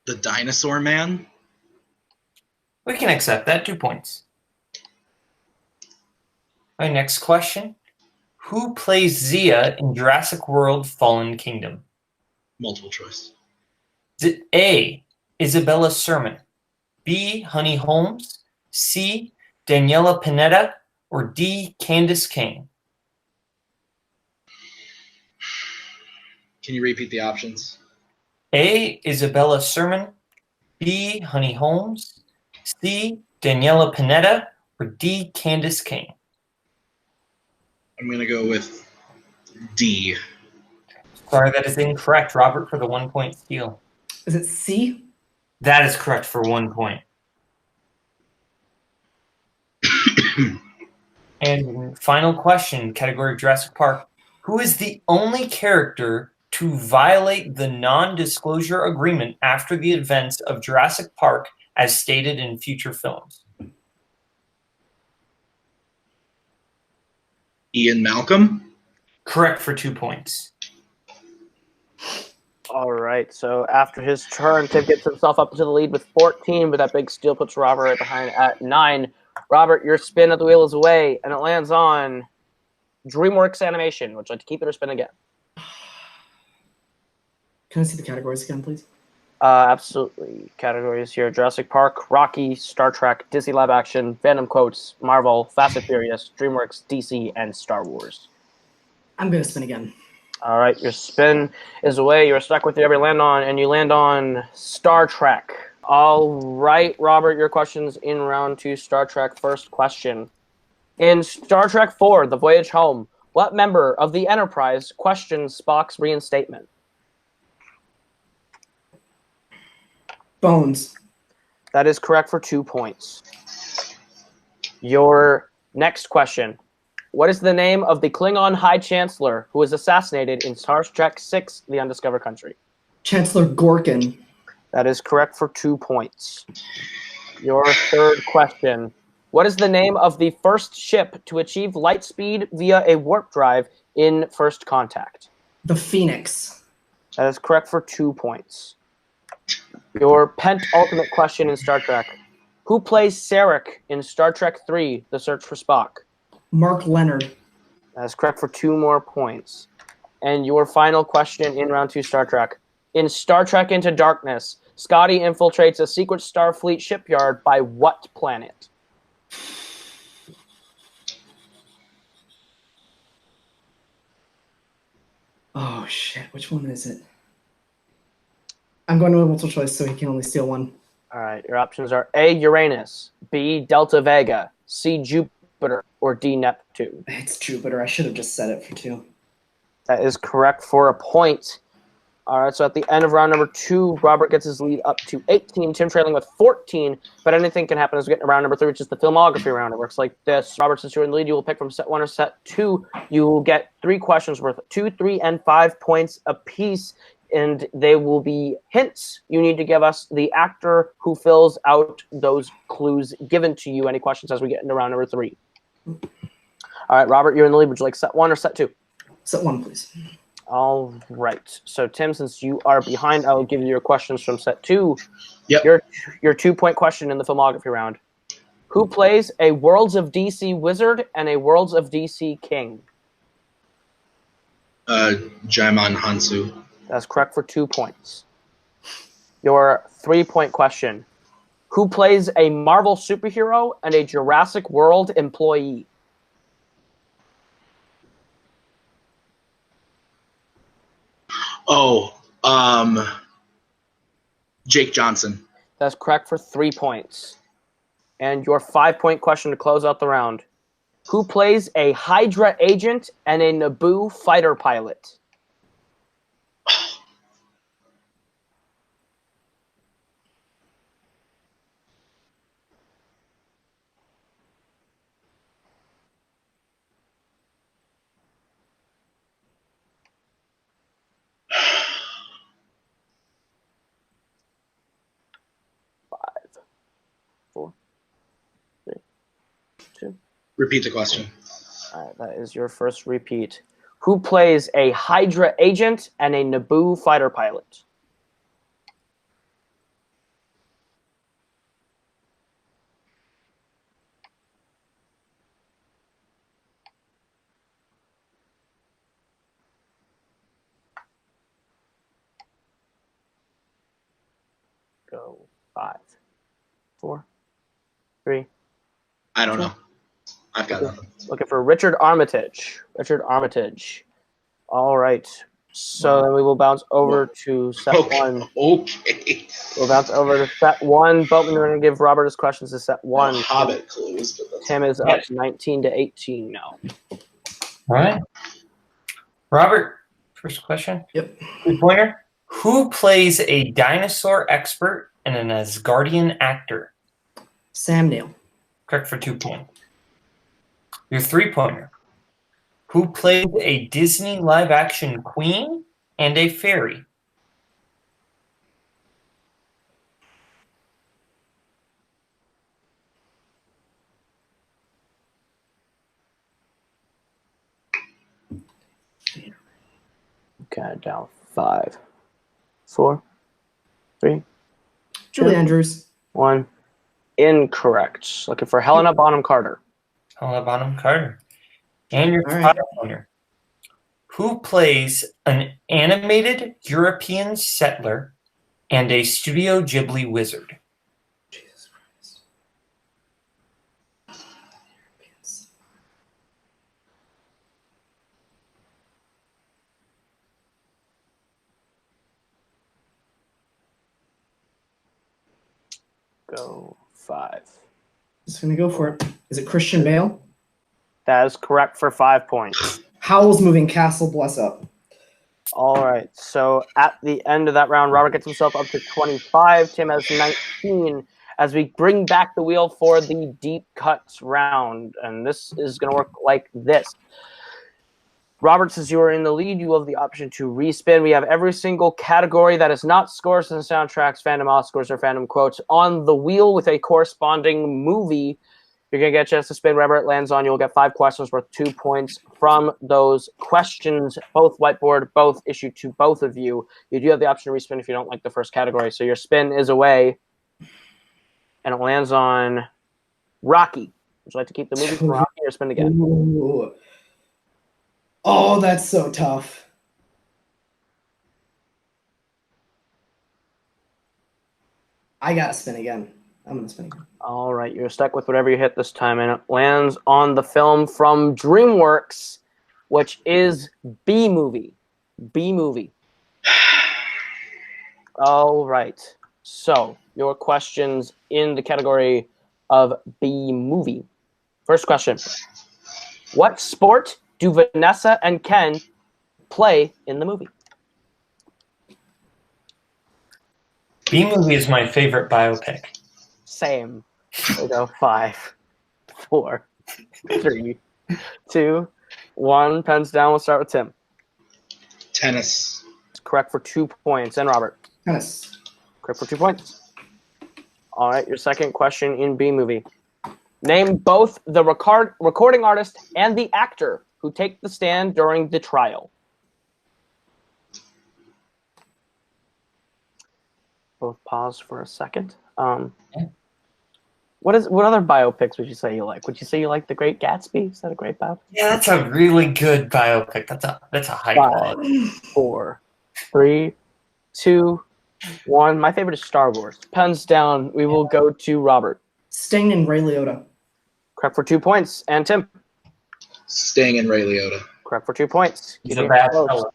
The Dinosaur Man. We can accept that. 2 points. All right, next question. Who plays Zia in Jurassic World Fallen Kingdom? Multiple choice. Is it A, Isabella Sermon, B, Honey Holmes, C, Daniela Pineda, or D, Candace King? Can you repeat the options? A, Isabella Sermon, B, Honey Holmes, C, Daniela Pineda, or D, Candace King? I'm going to go with D. Sorry, that is incorrect. Robert for the 1 point steal. Is it C? That is correct for 1 point. And final question, category Jurassic Park. Who is the only character to violate the non-disclosure agreement after the events of Jurassic Park as stated in future films? Ian Malcolm? Correct for 2 points. All right. So after his turn, Tim gets himself up to the lead with 14, but that big steal puts Robert right behind at 9. Robert, your spin of the wheel is away, and it lands on DreamWorks Animation. Would you like to keep it or spin again? Can I see the categories again, please? Absolutely. Categories here: Jurassic Park, Rocky, Star Trek, Disney Live Action, Fandom Quotes, Marvel, Fast and Furious, DreamWorks, DC, and Star Wars. I'm going to spin again. All right, your spin is away. You're stuck with whatever you land on, and you land on Star Trek. All right, Robert, your questions in round 2, Star Trek. First question. In Star Trek IV, The Voyage Home, what member of the Enterprise questions Spock's reinstatement? Bones. That is correct for 2 points. Your next question. What is the name of the Klingon High Chancellor who was assassinated in Star Trek VI, The Undiscovered Country? Chancellor Gorkin. That is correct for 2 points. Your third question. What is the name of the first ship to achieve light speed via a warp drive in First Contact? The Phoenix. That is correct for 2 points. Your penultimate question in Star Trek. Who plays Sarek in Star Trek III, The Search for Spock? Mark Leonard. That is correct for 2 more points. And your final question in round 2, Star Trek. In Star Trek Into Darkness, Scotty infiltrates a secret Starfleet shipyard by what planet? Oh, shit. Which one is it? I'm going to a multiple choice, so he can only steal one. All right, your options are A, Uranus, B, Delta Vega, C, Jupiter, or D, Neptune. It's Jupiter. I should have just said it for 2. That is correct for a point. All right, so at the end of round number 2, Robert gets his lead up to 18, Tim trailing with 14, but anything can happen as we get into round number 3, which is the filmography round. It works like this. Robert, since you're in the lead, you will pick from set 1 or set 2. You will get 3 questions worth 2, 3, and 5 points apiece, and they will be hints. You need to give us the actor who fills out those clues given to you. Any questions as we get into round number 3? All right, Robert, you're in the lead. Would you like set 1 or set 2? Set 1, please. All right. So, Tim, since you are behind, I will give you your questions from set 2. Yep. Your 2-point question in the filmography round. Who plays a Worlds of DC wizard and a Worlds of DC king? Jaimon Hansu. That's correct for 2 points. Your 3-point question. Who plays a Marvel superhero and a Jurassic World employee? Jake Johnson. That's correct for 3 points. And your 5-point question to close out the round. Who plays a Hydra agent and a Naboo fighter pilot? Repeat the question. All right, that is your first repeat. Who plays a Hydra agent and a Naboo fighter pilot? Go. 5, 4, 3. I don't know. I've got nothing. Looking for Richard Armitage. Richard Armitage. All right. So then we will bounce over to set 1. Okay. We'll bounce over to set 1. Boatman, we're going to give Robert his questions to set 1. Hobbit clues. But that's Tim is up 19 to 18 now. All right. Robert, First question. Yep. 2-pointer. Who plays a dinosaur expert and an Asgardian actor? Sam Neill. Correct for 2 points. Your 3-pointer. Who plays a Disney live-action queen and a fairy? Okay, down 5, 4, 3, Julie 2, Andrews. 1. Incorrect. Looking for Helena Bonham Carter. Helena Bonham Carter. And your All right. 5-pointer. Who plays an animated European settler and a Studio Ghibli wizard? Jesus Christ. Go 5. Just gonna go for it. Is it Christian Bale? That is correct for 5 points. Howl's Moving Castle, bless up. All right. So at the end of that round, Robert gets himself up to 25. Tim has 19. As we bring back the wheel for the deep cuts round, and this is going to work like this. Robert, since you are in the lead, you will have the option to respin. We have every single category that is not scores and soundtracks, fandom Oscars, or fandom quotes on the wheel with a corresponding movie. You're going to get a chance to spin wherever it lands on. You'll get 5 questions worth 2 points from those questions, both whiteboard, both issued to both of you. You do have the option to respin if you don't like the first category. So your spin is away, and it lands on Rocky. Would you like to keep the movie from Rocky or spin again? Ooh. Oh, that's so tough. I gotta spin again. I'm gonna spin again. All right, you're stuck with whatever you hit this time, and it lands on the film from DreamWorks, which is B-movie. B-movie. All right. So your questions in the category of B-movie. First question. What sport do Vanessa and Ken play in the movie? B-movie is my favorite biopic. Same. We go 5, 4, 3, 2, 1. Pens down. We'll start with Tim. Tennis. It's correct for 2 points. And Robert. Tennis. Correct for 2 points. All right, your second question in B-movie. Name both the recording artist and the actor who take the stand during the trial. Both pause for a second. What other biopics would you say you like? Would you say you like The Great Gatsby? Is that a great biopic? Yeah, that's a really good biopic. That's a high 5, quality. 4, 3, 2, 1. My favorite is Star Wars. Pens down. We will go to Robert. Sting and Ray Liotta. Correct for 2 points. And Tim. Sting and Ray Liotta. Correct for 2 points. He's a bad fella.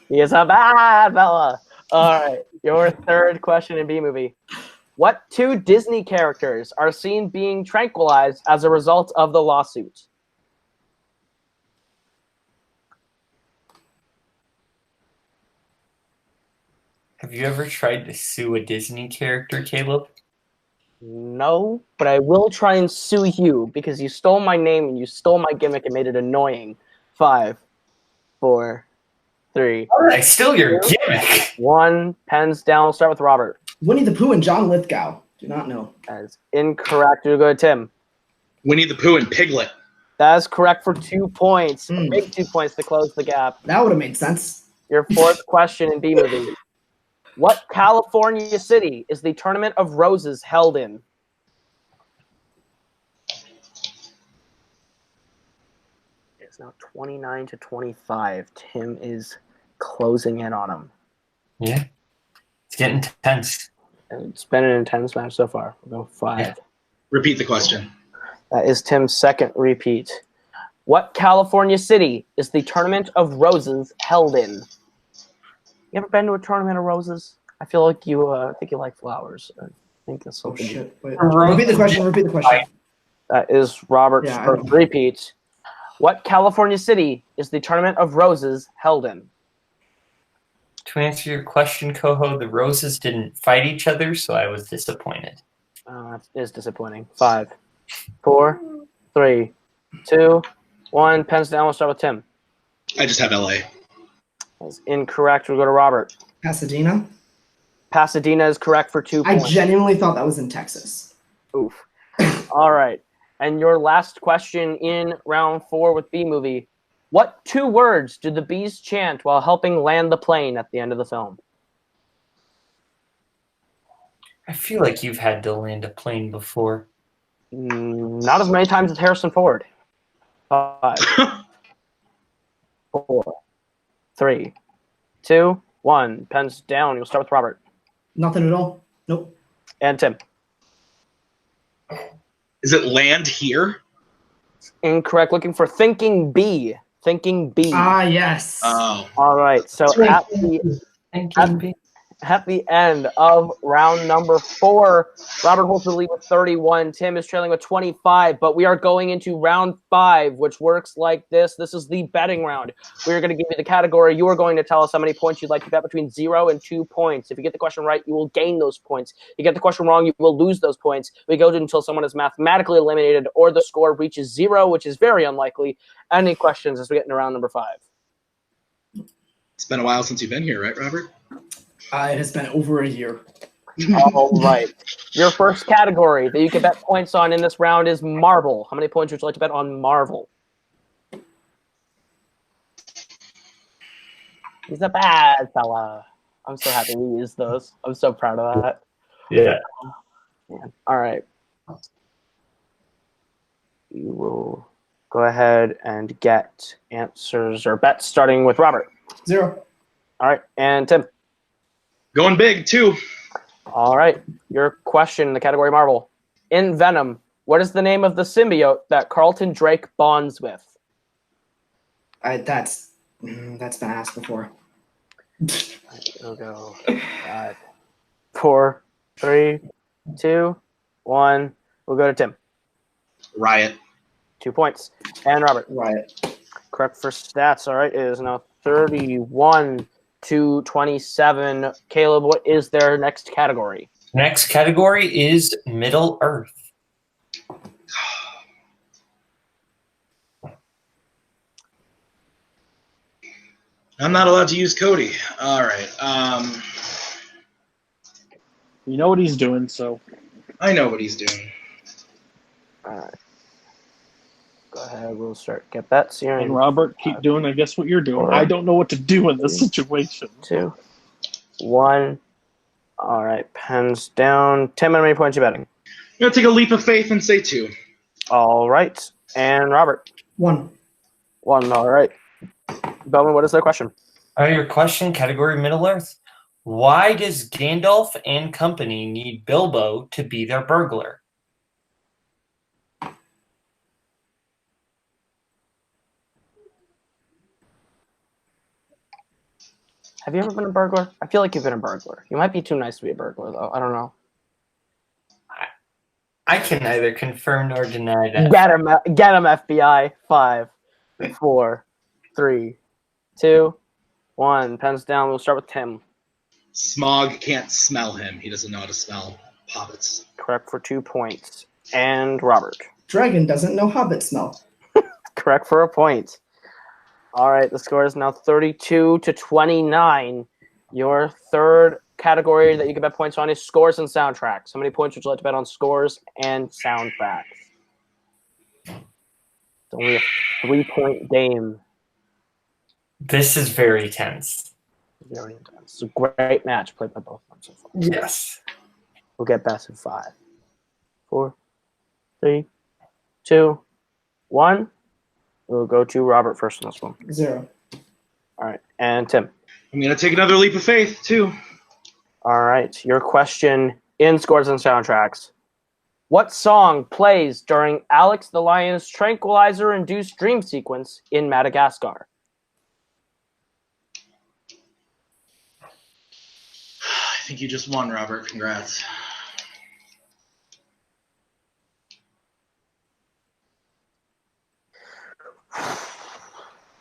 He is a bad fella. All right. Your third question in B-movie. What 2 Disney characters are seen being tranquilized as a result of the lawsuit? Have you ever tried to sue a Disney character, Caleb? No, but I will try and sue you because you stole my name and you stole my gimmick and made it annoying. 5, 4, 3. How did I steal your gimmick? 1. Pens down. We'll start with Robert. Winnie the Pooh and John Lithgow. Do not know. That is incorrect. We'll go to Tim. Winnie the Pooh and Piglet. That is correct for 2 points. Big 2 points to close the gap. That would have made sense. Your fourth question in B-movie. What California city is the Tournament of Roses held in? It's now 29 to 25. Tim is closing in on him. Yeah. It's getting tense. And it's been an intense match so far. We'll go 5. Yeah. Repeat the question. That is Tim's second repeat. What California city is the Tournament of Roses held in? You ever been to a Tournament of Roses? I feel like you think you like flowers. I think that's Oh something. shit! Wait. Repeat the question. Repeat the question. That is Robert's Yeah, I first know. repeat. What California city is the Tournament of Roses held in? To answer your question, Coho, the Roses didn't fight each other, so I was disappointed. That is disappointing. 5, 4, 3, 2, 1. Pens down. We'll start with Tim. I just have LA. That's incorrect. We'll go to Robert. Pasadena. Pasadena is correct for 2 I points. genuinely thought that was in Texas. Oof. All right. And your last question in round 4 with B movie. What 2 words do the bees chant while helping land the plane at the end of the film? I feel like you've had to land a plane before. Not as many times as Harrison Ford. 5, 4, 3, 2, 1. Pens down. You'll start with Robert. Nothing at all. Nope. And Tim. Is it land here? Incorrect. Looking for Thinking Bee. Thinking Bee. Ah, yes. Oh. All right. So at the end of round number 4, Robert holds the lead with 31. Tim is trailing with 25. But we are going into round 5, which works like this. This is the betting round. We're going to give you the category. You are going to tell us how many points you'd like to bet between 0 and 2 points. If you get the question right, you will gain those points. If you get the question wrong, you will lose those points. We go until someone is mathematically eliminated or the score reaches 0, which is very unlikely. Any questions as we get into round number 5? It's been a while since you've been here, right, Robert? It has been over a year. All right. Your first category that you can bet points on in this round is Marvel. How many points would you like to bet on Marvel? He's a bad fella. I'm so happy we used those. I'm so proud of that. Yeah. All right. You will go ahead and get answers or bets starting with Robert. 0. All right. And Tim. Going big, 2. All right. Your question in the category Marvel. In Venom, what is the name of the symbiote that Carlton Drake bonds with? That's been asked before. We'll go 5, 4, 3, 2, 1. We'll go to Tim. Riot. 2 points. And Robert. Riot. Correct for stats. All right. It is now 31 to 27. Caleb, what is their next category? Next category is Middle Earth. I'm not allowed to use Cody. All right. You know what he's doing, so. I know what he's doing. All right. Go ahead. We'll start. Get bets here. And Robert, keep doing, I guess, what you're doing. 4, I don't know what to do in this situation. 2, 1. All right. Pens down. Tim, how many points are you betting? I'm going to take a leap of faith and say 2. All right. And Robert? 1. 1. All right. Bowman, what is the question? Your question, category Middle Earth. Why does Gandalf and company need Bilbo to be their burglar? Have you ever been a burglar? I feel like you've been a burglar. You might be too nice to be a burglar, though. I don't know. I can neither confirm nor deny that. Get him, FBI. 5, 4, 3, 2, 1. Pens down. We'll start with Tim. Smog can't smell him. He doesn't know how to smell hobbits. Correct for 2 points. And Robert. Dragon doesn't know Hobbit smell. Correct for a point. All right, the score is now 32 to 29. Your third category that you can bet points on is scores and soundtracks. How many points would you like to bet on scores and soundtracks? It's only a 3-point game. This is very tense. Very intense. It's a great match played by both of them so far. Yes. We'll get best in 5, 4, 3, 2, 1. We'll go to Robert first on this one. 0. All right. And Tim. I'm going to take another leap of faith, 2. All right. Your question in scores and soundtracks. What song plays during Alex the Lion's tranquilizer-induced dream sequence in Madagascar? I think you just won, Robert. Congrats.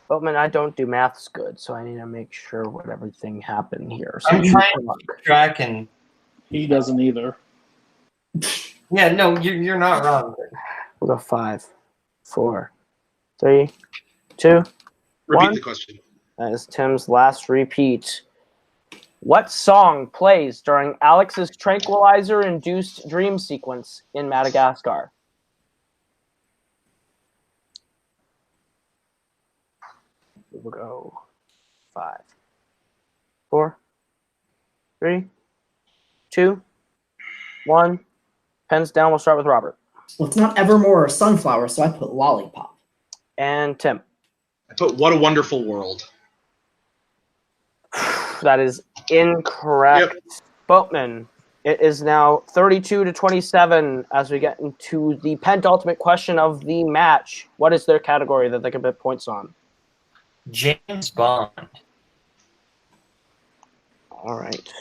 Boatman, I don't do maths good, so I need to make sure what everything happened here. So I'm trying to keep track, and he doesn't either. yeah, no, you're not wrong. We'll go 5, 4, 3, 2, Repeat 1. the question. That is Tim's last repeat. What song plays during Alex's tranquilizer-induced dream sequence in Madagascar? We'll go 5, 4, 3, 2, 1. Pens down. We'll start with Robert. Well, it's not Evermore or Sunflower, so I put Lollipop. And Tim. I put What a Wonderful World. That is incorrect. Yep. Boatman, it is now 32-27 as we get into the penultimate question of the match. What is their category that they can put points on? James Bond. All right.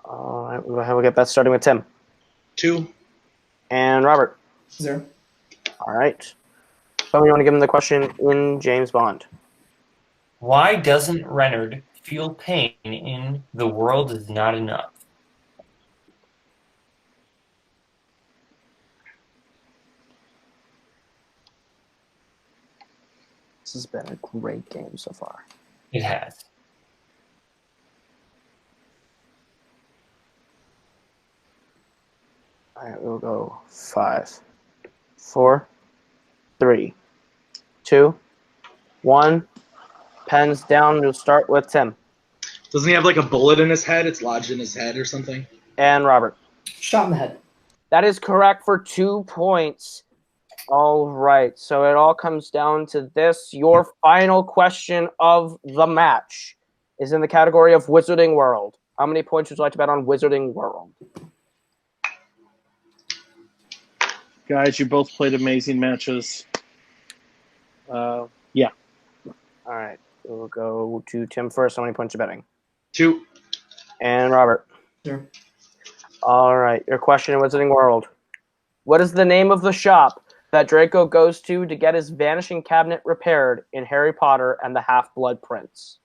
All right, we'll get that starting with Tim. 2. And Robert. 0. All right. So you want to give him the question in James Bond. Why doesn't Renard feel pain in The World Is Not Enough? This has been a great game so far. It has. All right, we'll go 5, 4, 3, 2, 1. Pens down. We'll start with Tim. Doesn't he have like a bullet in his head? It's lodged in his head or something? And Robert. Shot in the head. That is correct for 2 points. All right, so it all comes down to this. Your final question of the match is in the category of Wizarding World. How many points would you like to bet on Wizarding World? Guys, you both played amazing matches. Yeah. All right, we'll go to Tim first. How many points are you betting? 2. And Robert. Sure. All right, your question in Wizarding World. What is the name of the shop that Draco goes to get his vanishing cabinet repaired in Harry Potter and the Half-Blood Prince?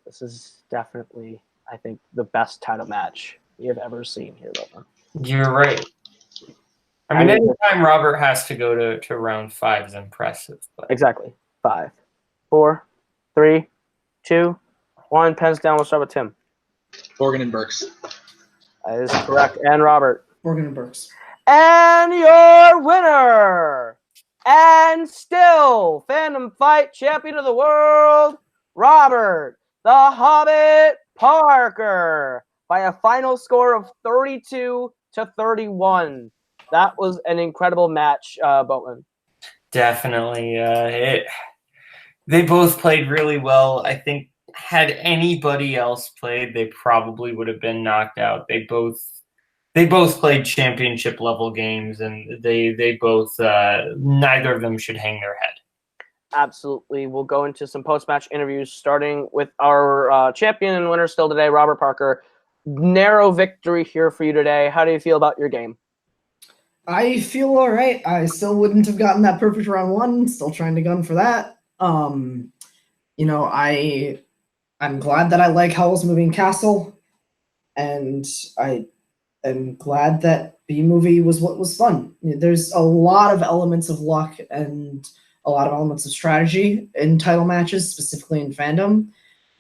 This is definitely, I think, the best title match we have ever seen here, Logan. You're right. I mean, anytime Robert has to go to round 5 is impressive. But. Exactly. 5, 4, 3, 2, 1. Pens down. We'll start with Tim. Borgin and Burks. That is correct. And Robert. Morgan and Burks. And your winner, and still Fandom Fight Champion of the World, Robert the Hobbit Parker, by a final score of 32-31. That was an incredible match, Boatman. Definitely. They both played really well. I think had anybody else played, they probably would have been knocked out. They both played championship level games, and they both neither of them should hang their head. Absolutely. We'll go into some post-match interviews, starting with our champion and winner still today, Robert Parker. Narrow victory here for you today. How do you feel about your game? I feel all right. I still wouldn't have gotten that perfect round 1. Still trying to gun for that. I'm glad that I like Howl's Moving Castle, and I'm glad that B-Movie was what was fun. There's a lot of elements of luck and a lot of elements of strategy in title matches, specifically in Fandom.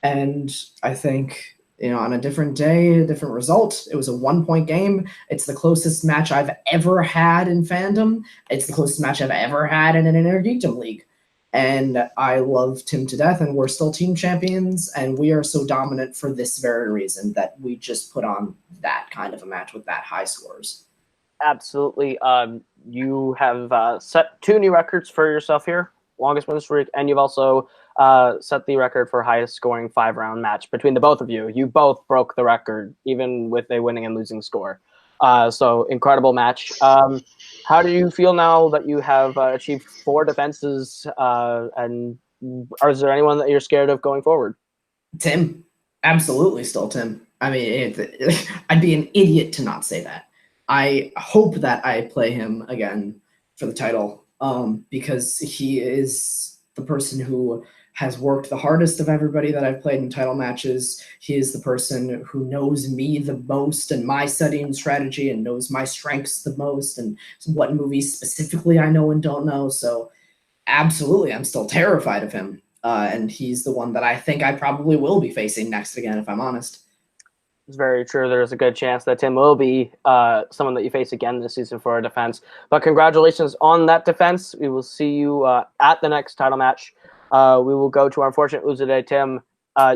And I think, on a different day, a different result. It was a 1-point game. It's the closest match I've ever had in Fandom. It's the closest match I've ever had in an Intergeekdom League. And I love Tim to death, and we're still team champions, and we are so dominant for this very reason that we just put on that kind of a match with that high scores. Absolutely. You have set 2 new records for yourself here, longest win streak, and you've also set the record for highest scoring 5-round match between the both of you. You both broke the record, even with a winning and losing score. So incredible match. How do you feel now that you have achieved 4 defenses? And is there anyone that you're scared of going forward? Tim. Absolutely still Tim. I mean, I'd be an idiot to not say that. I hope that I play him again for the title, because he is the person who has worked the hardest of everybody that I've played in title matches. He is the person who knows me the most and my setting strategy and knows my strengths the most and what movies specifically I know and don't know. So absolutely, I'm still terrified of him. And he's the one that I think I probably will be facing next again, if I'm honest. It's very true. There's a good chance that Tim will be someone that you face again this season for a defense. But congratulations on that defense. We will see you at the next title match. We will go to our unfortunate loser today, Tim.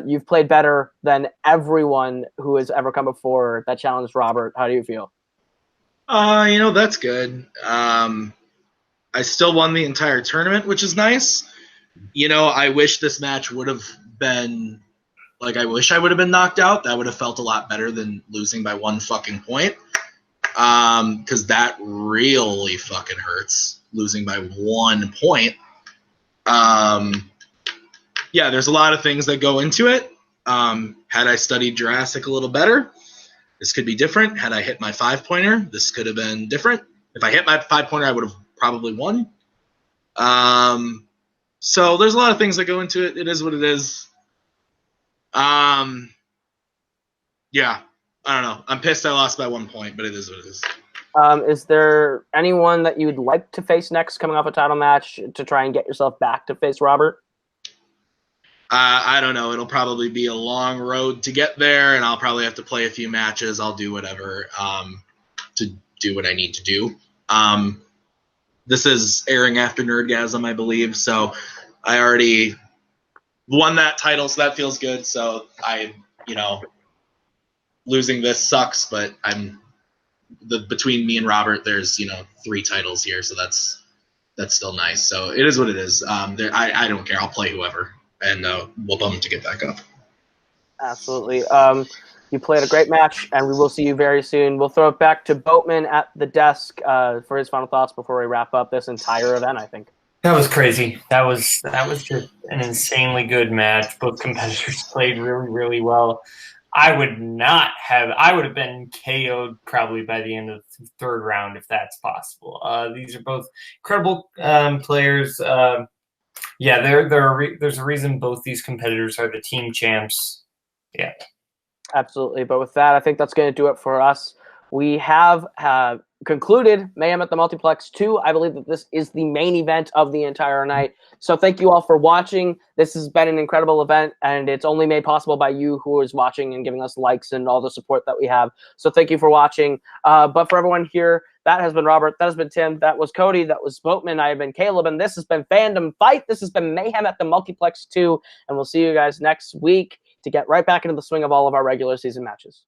You've played better than everyone who has ever come before that challenged Robert. How do you feel? That's good. I still won the entire tournament, which is nice. I wish this match would have been, I wish I would have been knocked out. That would have felt a lot better than losing by 1 fucking point. Because that really fucking hurts, losing by 1 point. Yeah, there's a lot of things that go into it. Had I studied Jurassic a little better, this could be different. Had I hit my 5-pointer, this could have been different. If I hit my 5-pointer, I would have probably won. So there's a lot of things that go into it. It is what it is. Yeah, I don't know. I'm pissed I lost by 1 point, but it is what it is. Is there anyone that you would like to face next coming off a title match to try and get yourself back to face Robert? I don't know. It'll probably be a long road to get there, and I'll probably have to play a few matches. I'll do whatever to do what I need to do. This is airing after Nerdgasm, I believe, so I already won that title, so that feels good. So losing this sucks, but between me and Robert, there's 3 titles here, so that's still nice. So it is what it is. I don't care. I'll play whoever, and we'll bum to get back up. Absolutely. You played a great match, and we will see you very soon. We'll throw it back to Boatman at the desk for his final thoughts before we wrap up this entire event, I think. That was crazy. That was just an insanely good match. Both competitors played really, really well. I would have been KO'd probably by the end of the 3rd round if that's possible. These are both incredible players. Yeah, there's a reason both these competitors are the team champs. Yeah. Absolutely. But with that, I think that's going to do it for us. We have concluded Mayhem at the Multiplex 2. I believe that this is the main event of the entire night. So thank you all for watching. This has been an incredible event, and it's only made possible by you who is watching and giving us likes and all the support that we have. So thank you for watching. But for everyone here, that has been Robert. That has been Tim. That was Cody. That was Boatman. I have been Caleb. And this has been Fandom Fight. This has been Mayhem at the Multiplex 2. And we'll see you guys next week to get right back into the swing of all of our regular season matches.